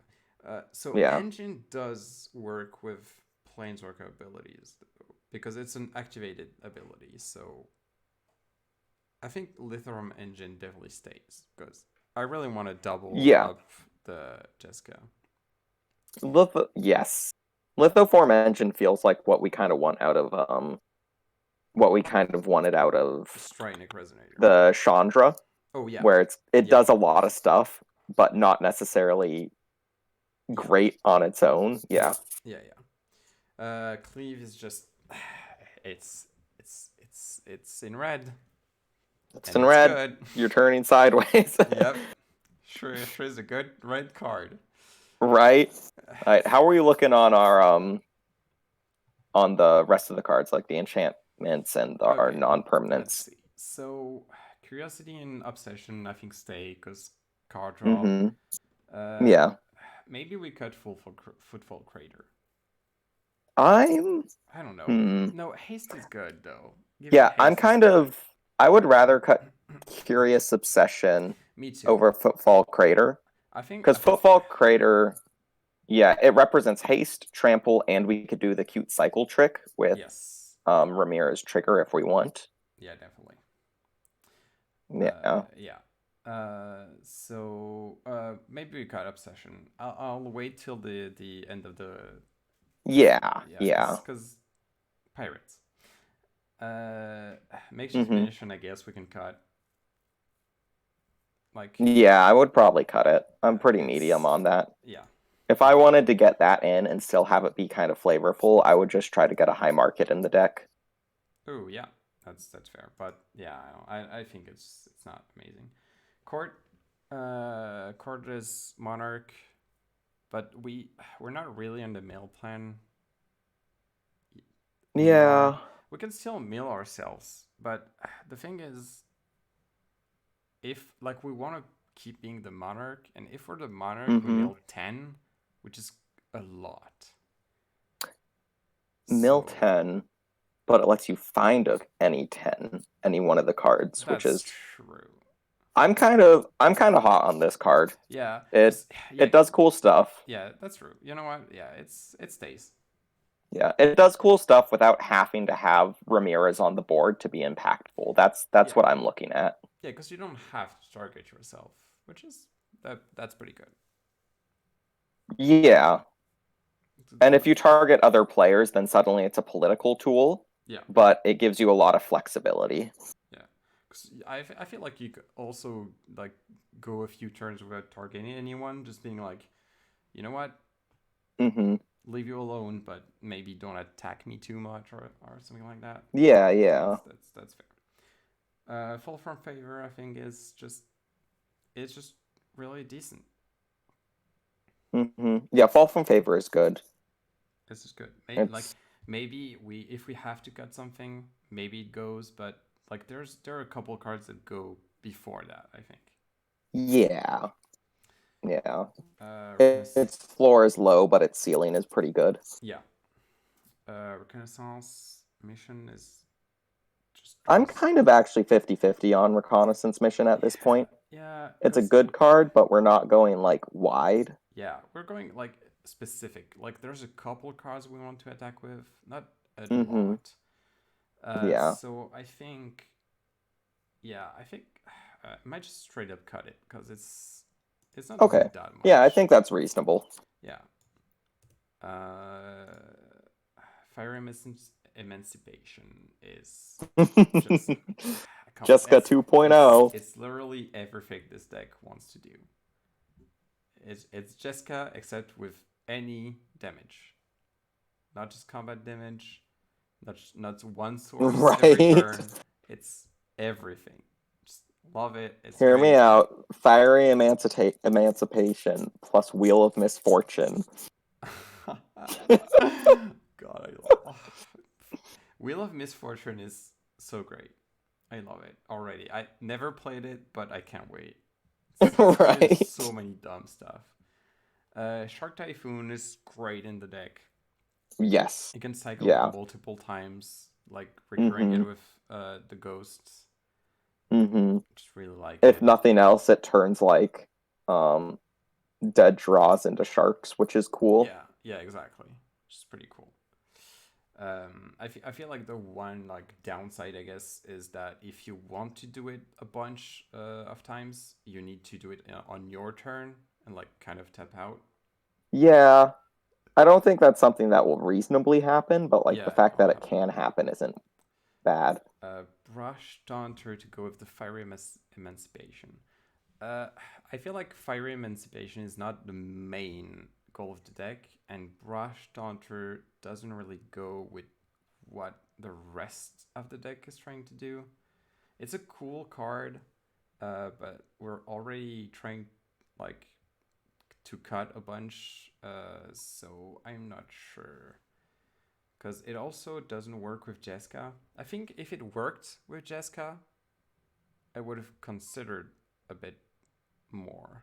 So Yeah. engine does work with planeswalker abilities though, because it's an activated ability. So I think Lithium engine definitely stays because I really want to double Yeah. up the Jeska. Yes. Lithoform Engine feels like what we kind of want out of what we kind of wanted out The of Strynic Resonator. the Chandra, Oh yeah, where it yeah, does a lot of stuff, but not necessarily yeah, great on its own. Yeah. yeah, yeah. Cleave is just it's in red It's and in it's red. good. You're turning sideways. Yep, sure is a good red card. Right? All right. How are you looking on the rest of the cards, like the enchantments and our Okay, let's non-permanents? see. So, Curiosity and Obsession, I think stay because card draw. Mm-hmm. Uh, Yeah. Maybe we cut footfall crater. I'm I don't know. hmm. No, haste is good though. Giving Yeah, I'm haste is kind good. of I would rather cut Curious Obsession Me too. over Footfall Crater. I think. Because Footfall Crater, yeah, it represents haste, trample, and we could do the cute cycle trick with Yes. Ramirez trigger if we want. Yeah, definitely. Yeah. Yeah. Maybe we cut obsession. I'll wait till the end of the. Yeah. Yeah, Yeah. cause pirates. Makeshift Hmm. munition. I guess we can cut. Like, Yeah, I would probably cut it. I'm pretty medium it's on that. yeah. If I wanted to get that in and still have it be kind of flavorful, I would just try to get a high market in the deck. Oh yeah, that's fair. But yeah, I think it's not amazing. Court, court is monarch, but we're not really on the mill plan anymore. Yeah. We can still mill ourselves, but the thing is, if like we want to keep being the monarch, and if we're the monarch, we Hmm. mill 10, which is a lot. Mill So 10, but it lets you find any 10, any one of the cards, which that's is true. I'm kind of hot on this card. Yeah, It because yeah, it does cool stuff. yeah, that's true. You know what? Yeah, it stays. Yeah, it does cool stuff without having to have Ramirez on the board to be impactful. That's Yeah, what I'm looking at. yeah, because you don't have to target yourself, which is that's pretty good. Yeah. It's And if good. you target other players, then suddenly it's a political tool, Yeah, but it gives you a lot of flexibility. yeah. Because I feel like you could also like go a few turns without targeting anyone, just being like, you know what, Hmm. leave you alone, but maybe don't attack me too much or something like that. Yeah, yeah. That's fair. Fall from favor, I think, is just it's just really decent. Yeah, Fall from Favor is good. This is good. Like It's maybe we if we have to cut something, maybe it goes, but like there are a couple cards that go before that, I think. yeah. Yeah. Reconnaissance. Its floor is low, but its ceiling is pretty good. Yeah. Reconnaissance mission is just I'm draws. kind of actually 50-50 on Reconnaissance Mission at this Yeah. point. Yeah. It's a Cause good card, but we're not going like wide. yeah, we're going like specific. Like there's a couple cards we want to attack with, not a Hmm. lot. Yeah. So I think yeah, I think I might just straight up cut it because it's not doing Okay. that Yeah, I much. think that's reasonable. Yeah. Uh, Fire Emancipation is just Jeska 2.0. it's literally everything this deck wants to do. It's Jeska except with any damage, not just combat damage, not one source every Right. turn. It's everything. Just love it. It's Hear me great. out. Fiery Emancipation plus Wheel of Misfortune. God, Wheel of Misfortune is so great. I love it already. I never played it, but I can't wait. It's gonna do Right. so many dumb stuff. Shark Typhoon is great in the deck. Yes. You can cycle it Yeah. multiple times, like recurring Hmm. it with the ghosts. Hmm. Just really like If it. nothing else, it turns like um dead draws into sharks, which is cool. Yeah, yeah, exactly. Which is pretty cool. I feel like the one like downside, I guess, is that if you want to do it a bunch of times, you need to do it on your turn and like kind of tap out. Yeah. I don't think that's something that will reasonably happen, but like the Yeah, it fact won't that it happen. can happen isn't bad. Brush Daunter to go with the Fiery Emancipation. Uh, I feel like Fiery Emancipation is not the main goal of the deck, and Brush Daunter doesn't really go with what the rest of the deck is trying to do. It's a cool card, but we're already trying like to cut a bunch, so I'm not sure. Because it also doesn't work with Jeska. I think if it worked with Jeska, I would have considered a bit more,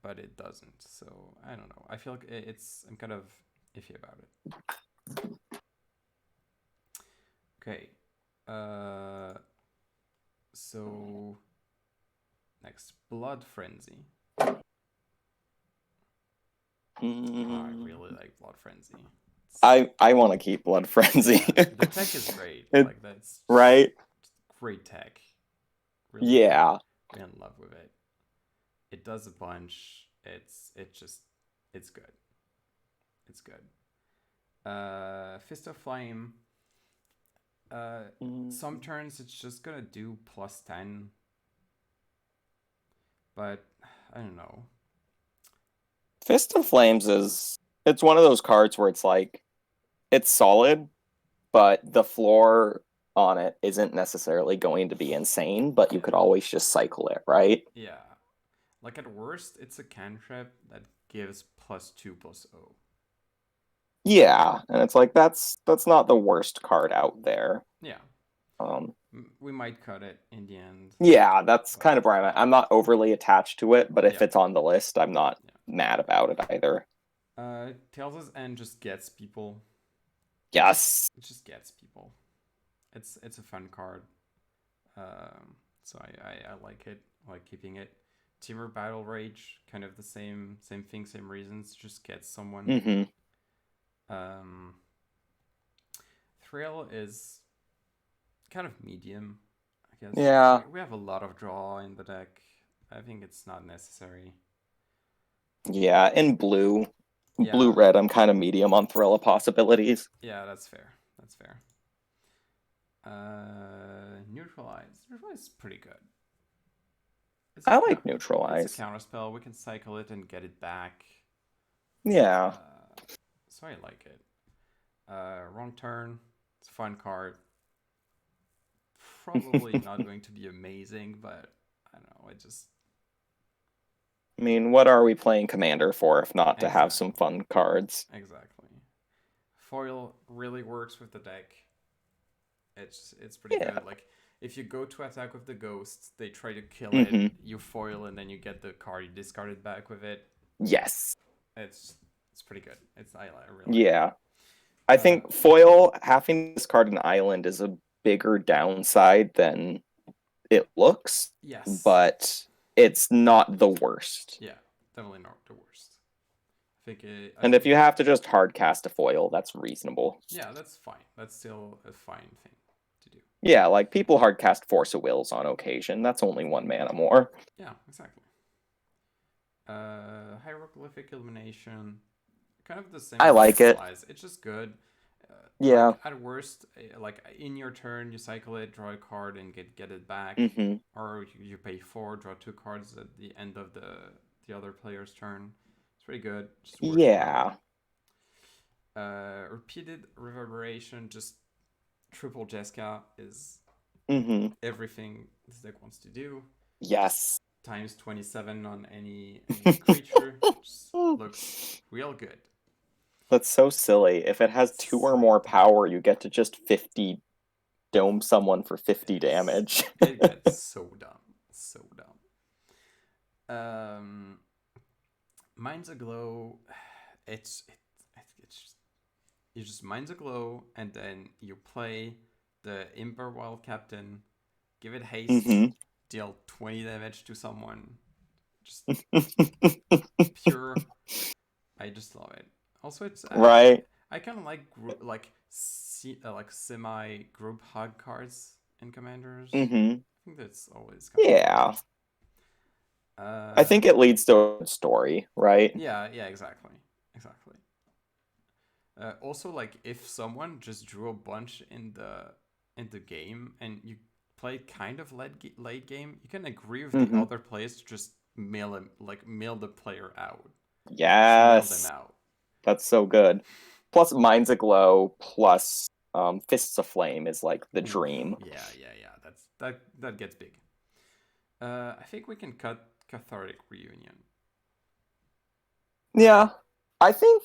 but it doesn't. So I don't know. I feel like I'm kind of iffy about it. Okay. Uh, so next, Blood Frenzy. Oh, I really like Blood Frenzy. I want to keep Blood Frenzy. Yeah, the tech is great. It, Like that's right? great tech. Really, Yeah. really in love with it. It does a bunch. It's good. It's good. Fist of Flame. Some turns it's just gonna do +10, but I don't know. Fist of Flames it's one of those cards where it's like it's solid, but the floor on it isn't necessarily going to be insane, but you could always just cycle it, right? Yeah, like at worst, it's a cantrip that gives +2/+0. Yeah, and it's like that's not the worst card out there. Yeah, Um, we might cut it in the end. yeah, that's But kind of where I'm at. yeah, I'm not overly attached to it, but if yeah, it's on the list, I'm not yeah. mad about it either. Tails' End just gets people. Yes. It just gets people. It's a fun card. So I like it. I like keeping it. Timur Battle Rage, kind of the same thing, same reasons. Just gets someone. Mm-hmm. Um, Thrill is kind of medium, I guess. Yeah. We have a lot of draw in the deck. I think it's not necessary. Yeah, in blue Yeah, red, I'm kind of medium on Thrilla possibilities. yeah, that's fair. That's fair. Neutralize. Neutralize is pretty good. I like It's a neutralize. counter spell. We can cycle it and get it back. Yeah. So I like it. Wrong turn. It's a fun card. Probably not going to be amazing, but I don't know. I mean, what are we playing Commander for if not to have some Exactly. fun cards? Exactly. Foil really works with the deck. It's pretty Yeah. good. Like if you go to attack with the ghost, they try to kill it. Mm-hmm. You foil, and then you get the card you discarded back with it. Yes. It's it's pretty good. I really like Yeah. it. I think foil having this card in Island is a bigger downside than it looks, Yes. but it's not the worst. Yeah. Definitely not the worst. I And think if you have to just hard cast a foil, that's reasonable. yeah, that's fine. That's still a fine thing to do. Yeah, like people hard cast Force of Wills on occasion. That's only 1 mana more. Yeah, exactly. Hieroglyphic Illumination, kind of the same I as like it. Neutralize. It's just good. Yeah. Like at worst, like in your turn, you cycle it, draw a card, and get it back, Mm-hmm. or you pay 4, draw 2 cards at the end of the other player's turn. It's pretty good. Just works Yeah. well. Repeated Reverberation, just triple Jeska is Mm-hmm. everything this deck wants to do. Yes. Times 27 on any creature. Just looks real good. That's so silly. If it has 2 or more power, you get to just 50 dome someone for 50 damage. It gets so dumb. So dumb. Mind's Aglow. It's just, you just Mind's Aglow, and then you play the Imper Wild Captain, give it haste, Mm-hmm. deal 20 damage to someone. Just pure. I just love it. Also, it's Right. I kind of like semi group hug cards in Commanders. Mm-hmm. I think that's always kind of Yeah. fun. I think it leads to a story, right? Yeah, exactly, exactly. Also, like if someone just drew a bunch in the game and you play kind of late game, you can agree with the Mm-hmm. other players to just mail the player out. Just mail them Yes. out. That's so good. Plus Mind's Aglow plus Fists of Flame is like the Oof. dream. Yeah. That gets big. I think we can cut Cathartic Reunion. Yeah. I think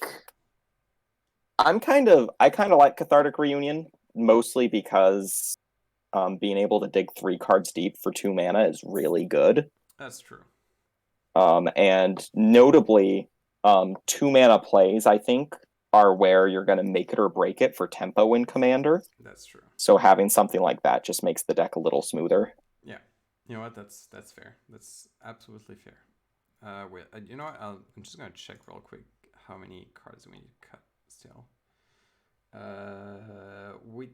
I kind of like Cathartic Reunion, mostly because being able to dig 3 cards deep for 2 mana is really good. That's true. And notably, 2 mana plays, I think, are where you're going to make it or break it for tempo in Commander. That's true. So having something like that just makes the deck a little smoother. Yeah. You know what? That's fair. That's absolutely fair. Wait. You know what? I'm just gonna check real quick how many cards we need to cut still. We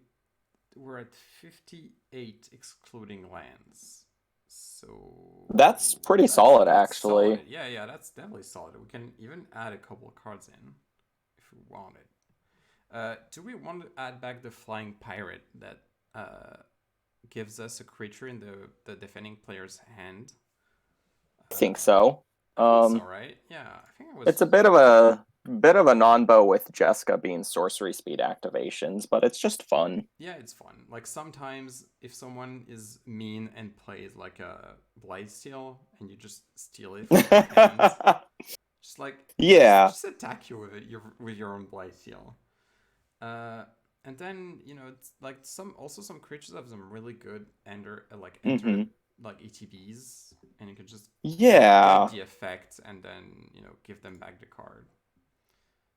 we're at 58 excluding lands. So That's pretty solid, that's actually. solid. Yeah, yeah, that's definitely solid. We can even add a couple of cards in if we wanted. Do we want to add back the flying pirate that gives us a creature in the defending player's hand? I think so. I think so, Um, right? Yeah, I think it it's a was. bit of a non-bow with Jeska being sorcery speed activations, but it's just fun. Yeah, it's fun. Like sometimes if someone is mean and plays like a Blightsteel and you just steal it from their hands, just like Yeah. just attack you with it with your own Blightsteel. Uh, and then it's like some creatures have some really good enter hmm like ETBs, and you can just get Yeah. the effect and then give them back the card.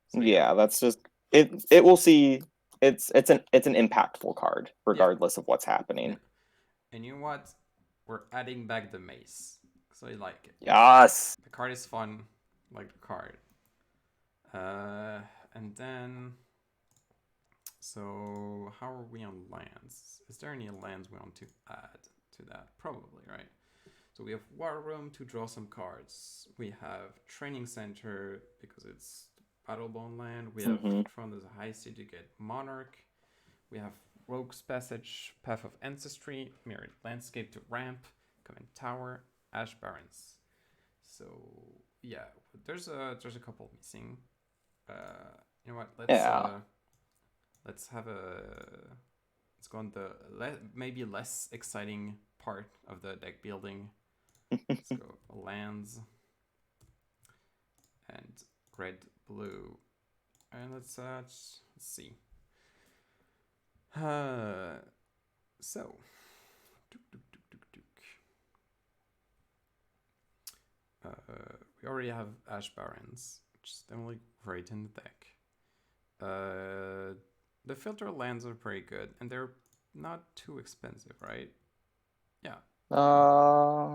So yeah, Yeah, that's just it will see it's an impactful card yeah, regardless of what's yeah. happening. And you know what? We're adding back the mace, so I like it. Yes. The card is fun, like the card. Uh, and then so how are we on lands? Is there any lands we want to add to that? Probably, right? So we have War Room to draw some cards. We have Training Center because it's Battlebone land. We have hmm Voltron as a high seed to get Monarch. We have Rogue's Passage, Path of Ancestry, Mirrored Landscape to ramp, Command Tower, Ash Barrens. So yeah, there's a couple missing. Uh, you know what? Yeah. Let's have a let's go on the maybe less exciting part of the deck building. Let's go lands and red, blue, and let's see. So, we already have Ash Barrens, which is definitely great in the deck. The filter lands are pretty good, and they're not too expensive, right? Yeah,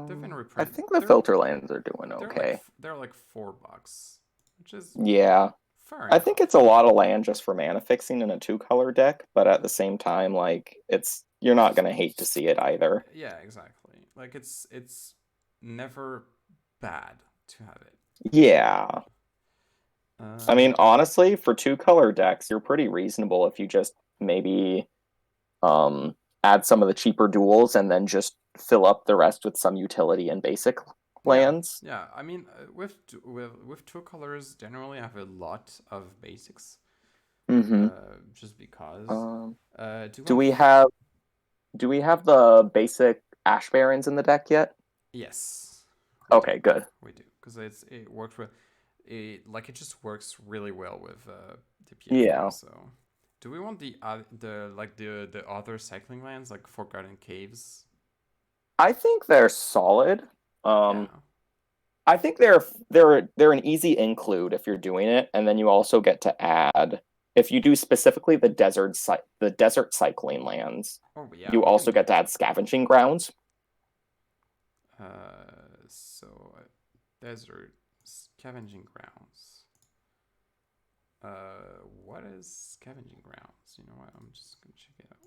they've been I reprinted. think the filter lands are doing okay. They're like $4, which is Yeah. fair I think enough. it's a lot of land just for mana fixing in a 2-color deck, but at the same time, like it's you're not gonna hate to see it either. Yeah, exactly. Like it's never bad to have it. Yeah. I Uh, mean, honestly, for 2-color decks, you're pretty reasonable if you just maybe um add some of the cheaper duels and then just fill up the rest with some utility and basic yeah, lands. yeah. I mean, with two colors, generally, I have a lot of basics. hmm Just because. Um, Do you do want? we have do we have the basic Ash Barons in the deck yet? Yes, we do. Okay, good. We do because it works with it just works really well with the PFO. Yeah. So, do we want the other cycling lands like Forgotten Caves? I think they're solid. Yeah. Um, I think they're an easy include if you're doing it, and then you also get to add if you do specifically the desert cycling lands. Oh yeah, You we can also do get to that. add scavenging grounds. So desert scavenging grounds. What is scavenging grounds? You know what? I'm just gonna check it out.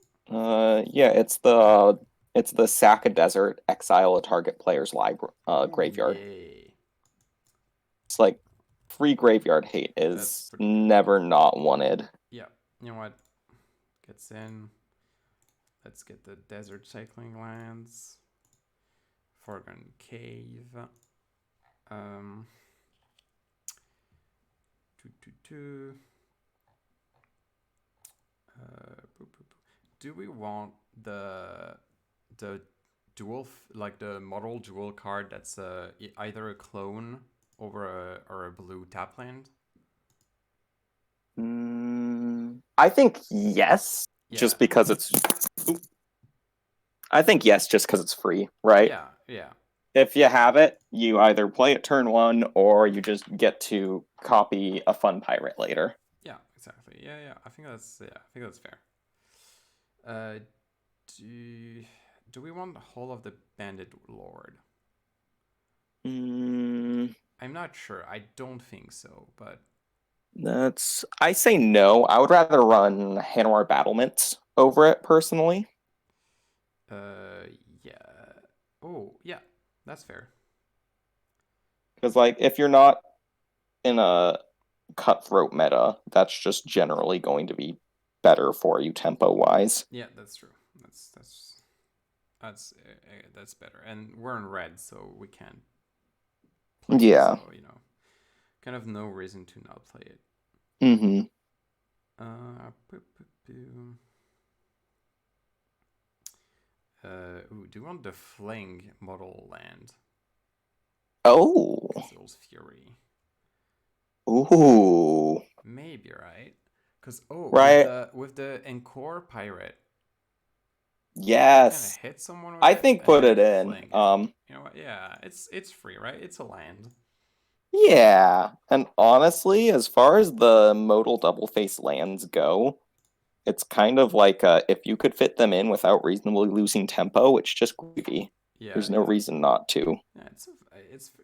Yeah, it's the sack a desert, exile a target player's Oh graveyard. yay! It's like free graveyard hate That's is pretty good. never not wanted. Yeah. You know what? Gets in. Let's get the desert cycling lands. Forgotten Cave. Um. Doo. Do we want the like the model dual card that's either a clone or a blue tap land? I think yes, Yeah, just because it's. I think yes, just because it's free, right? yeah. if you have it, you either play it turn one or you just get to copy a fun pirate later. Yeah, exactly. Yeah. I think that's fair. Uh, do do we want the whole of the Bandit Lord? Mm, I'm not sure. I don't think so, but I say no. I would rather run Hanwar Battlements over it personally. uh, yeah. Oh, yeah, that's fair. Because like if you're not in a cutthroat meta, that's just generally going to be better for you tempo wise. Yeah, that's true. That's that's better. And we're in red, so we can't play it. Yeah. So kind of no reason to not play it. Mm-hmm. Boo, boo, boo. Ooh, do you want the Fling model land? Oh. Casil's Fury. Ooh. Maybe, right? Because Right. with the Encore pirate, you kind of Yes. hit someone with I it, think and put then it you in. fling it. You know what? Yeah, it's free, right? It's a land. Yeah. And honestly, as far as the modal double face lands go, it's kind of like if you could fit them in without reasonably losing tempo, it's just gravy. Yeah, There's no reason not to. yeah.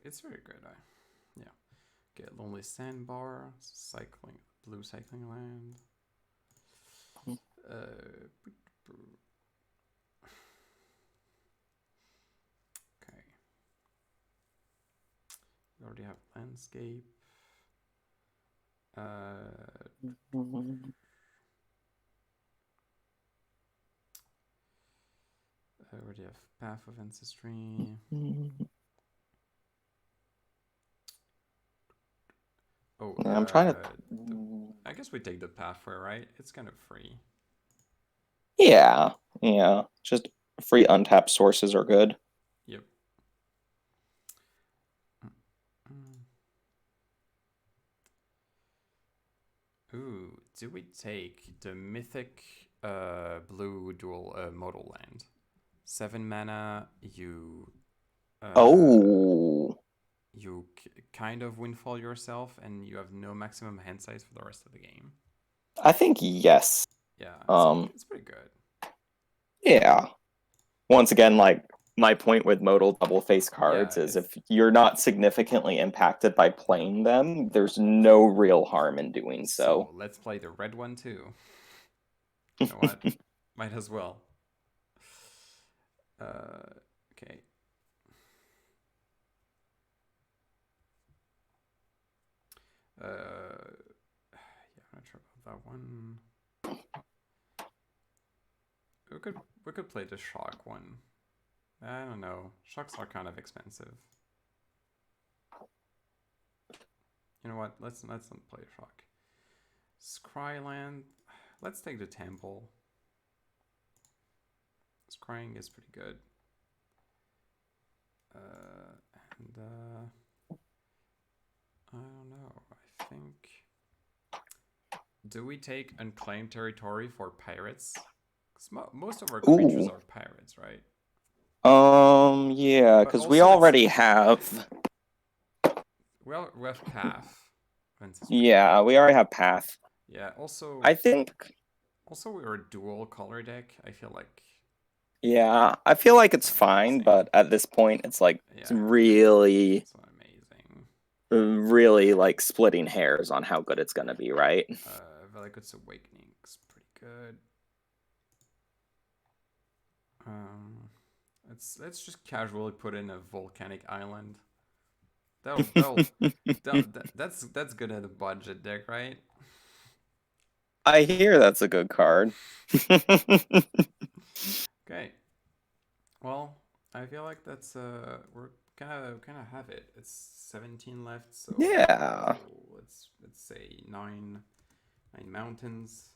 It's very good. Yeah. Get Lonely Sandbar, cycling, blue cycling land. Uh, okay. We already have landscape. I already have Path of Ancestry. Oh, Yeah, I'm trying to. the, I guess we take the Pathway, right? It's kind of free. Yeah, yeah. Just free untapped sources are good. Yep. Mm. Ooh, do we take the mythic blue dual modal land? 7 mana, uh, Oh, you kind of windfall yourself, and you have no maximum hand size for the rest of the game. I think yes. Yeah, Um, it's pretty good. yeah. Once again, like my point with modal double face Yeah, cards is it's if you're not significantly impacted by playing them, there's no real harm in doing so so. let's play the red one too. You know what? Might as well. Okay. Yeah, I'm not sure about that one. We could play the shock one. I don't know. Shocks are kind of expensive. You know what? Let's not play shock. Scryland. Let's take the temple. Scrying is pretty good. And I don't know. I think. Do we take unclaimed territory for pirates? Because most of our creatures Ooh. are pirates, right? Yeah, But because we also it's already have. we have path ancestry. Yeah, we already have Path. Yeah. I think. Also we're a dual color deck. I feel like Yeah, I feel like it's it's not fine, amazing. but at this point, it's like it's Yeah, really, it's not amazing. really like splitting hairs on how good it's gonna be, right? Velikut's Awakening is pretty good. Let's just casually put in a volcanic island. That's good at a budget deck, right? I hear that's a good card. Okay. Well, I feel like that's we're kind of have it. It's 17 left, so Yeah. let's say nine mountains,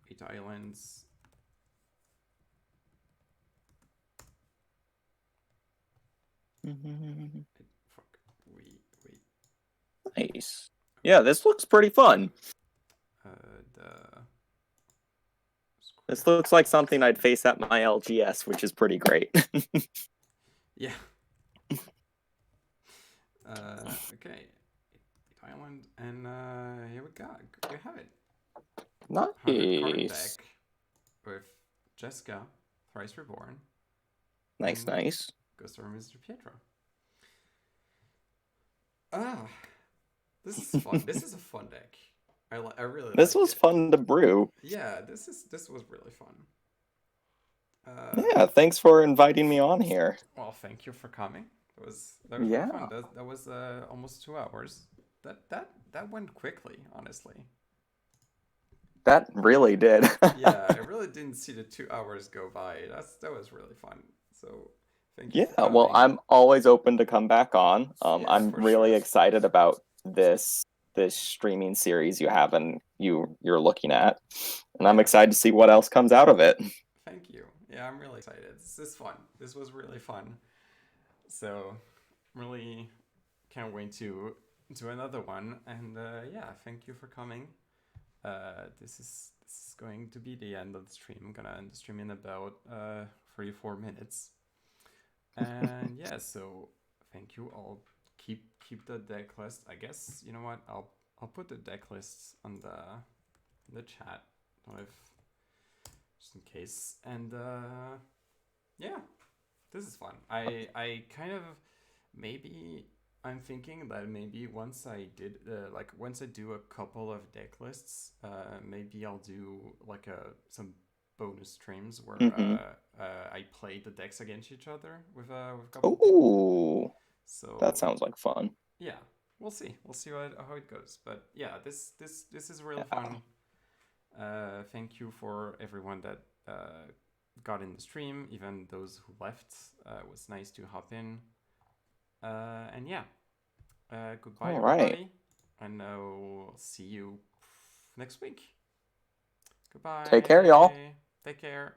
8 islands. Fuck. Wait. Nice. Yeah, this looks pretty fun. The This looks like something I'd face at my LGS, which is pretty great. yeah. Okay, Island, and here we go. We have it. 100 card Nice. deck with Jeska, Thrice Reborn, Nice, and nice. Ghost of Mr. Pietro. Ah, this is fun. This is a fun deck. I really This like was it. fun to brew. Yeah, this was really fun. Yeah, thanks for inviting me on here. Well, thank you for coming. That was really fun. Yeah, That was almost 2 hours. That went quickly, honestly. that really did. Yeah, I really didn't see the 2 hours go by. That was really fun. So thank you Yeah, for well, coming. I'm always open to come back on. Yes, I'm for really sure. excited about this streaming series you have and you're looking at, and I'm Yeah, excited to see what else comes out of it. thank you. Yeah, I'm really excited. This is fun. This was really fun. So really can't wait to do another one. And yeah, thank you for coming. This is going to be the end of the stream. I'm gonna end the stream in about 3 4 minutes. And yeah, so thank you. I'll keep the deck list. I guess you know what? I'll put the deck lists on the chat with just in case. And yeah, this is fun. I kind of maybe I'm thinking that maybe once I did like once I do a couple of deck lists, maybe I'll do like some bonus streams where Hmm. I play the decks against each other with a couple people. Ooh, that So sounds like fun. yeah, we'll see. We'll see how it goes. But yeah, this is really Yeah. fun. Thank you for everyone that got in the stream, even those who left. It was nice to hop in. And yeah, goodbye, All right. everybody, and I'll see you next week. Take care, y'all. Goodbye. Take care.